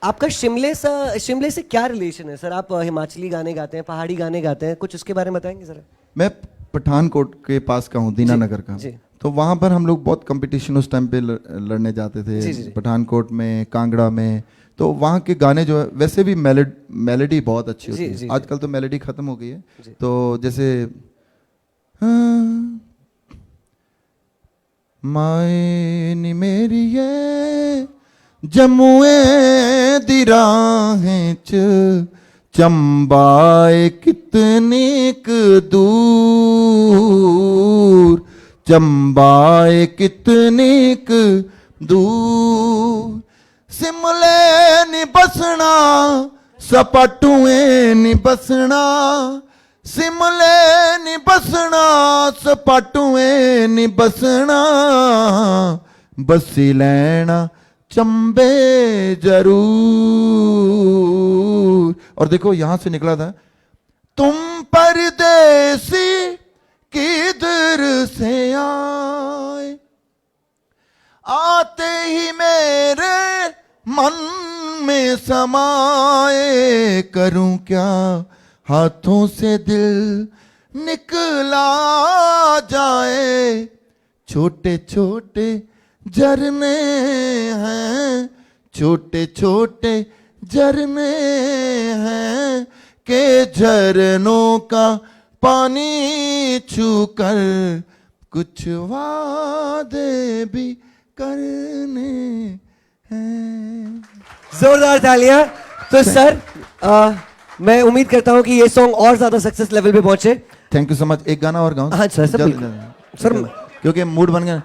आपका शिमले से क्या रिलेशन है सर? आप हिमाचली गाने गाते हैं, पहाड़ी गाने गाते हैं, कुछ उसके बारे में बताएंगे सर? मैं पठानकोट के पास का हूँ, दीनानगर का। तो वहाँ पर हम लोग बहुत कंपटीशन उस टाइम पे लड़ने जाते थे, पठानकोट में, कांगड़ा में। तो वहाँ के गाने जो है वैसे भी मेलोडी बहुत अच्छी होती है। आजकल तो मेलोडी खत्म हो गई है। तो जैसे माए नी मेरी ये जम्मुए दी राहें च चंबाए कितनी क दूर, चंबाए कितनी क दूर, सिमले नी बसना सपाटुए नी बसना, सिमले नी बसना सपाटुए नी बसना, बसी लैना चंबे जरूर। और देखो यहां से निकला था, तुम परदेसी किधर से आए, आते ही मेरे मन में समाए, करूं क्या हाथों से दिल निकला जाए, छोटे छोटे झरने हैं, छोटे छोटे झरने हैं, के झरनों का पानी छूकर कुछ वादे भी करने हैं। जोरदार तालियां। तो सर मैं उम्मीद करता हूं कि ये सॉन्ग और ज्यादा सक्सेस लेवल पे पहुंचे। Thank you so much. एक गाना और गाऊं? हाँ सर, सर क्योंकि मूड बन गया।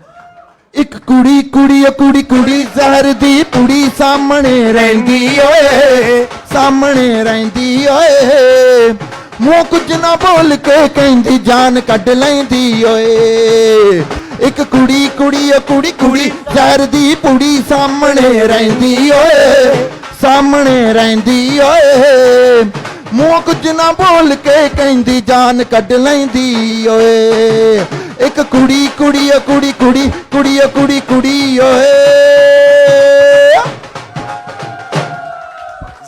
एक कुड़ी कुड़ी कुड़ी कुड़ी जहर दी पुड़ी सामने रहंदी ओए, सामने रहंदी ओए, मुंह कुछ ना बोल के कहंदी जान कढ लैंदी ओए। एक कुड़ी कुड़ी कुड़ी कुड़ी जहर दी पुड़ी सामने रहंदी ओए, सामने रहंदी ओए, मुंह कुछ ना बोल के कहंदी जान कढ लैंदी ओए। एक कुड़ी कुड़ी कुड़ी कुड़ी कुड़ी कुड़ी कुड़ी ओए।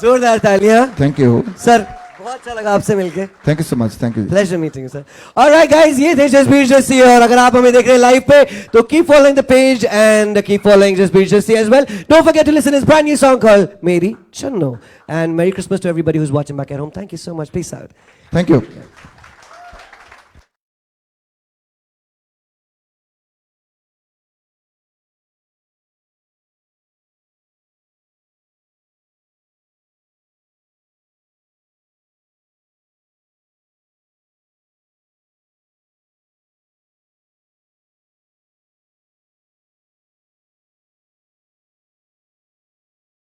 जोरदार तालियां। थैंक यू सर, बहुत अच्छा लगा आपसे मिलके। Thank you so much. Thank you. Pleasure meeting you sir. Alright guys, ये थे जसबीर जस्सी, और अगर आप हमें देख रहे हैं लाइव पे तो keep following the page and keep following Jasbir Jassi as well. Don't forget to listen his brand new song called Meri Channo, and merry Christmas to everybody who is watching back at home. Thank you so much. Peace out. Thank you.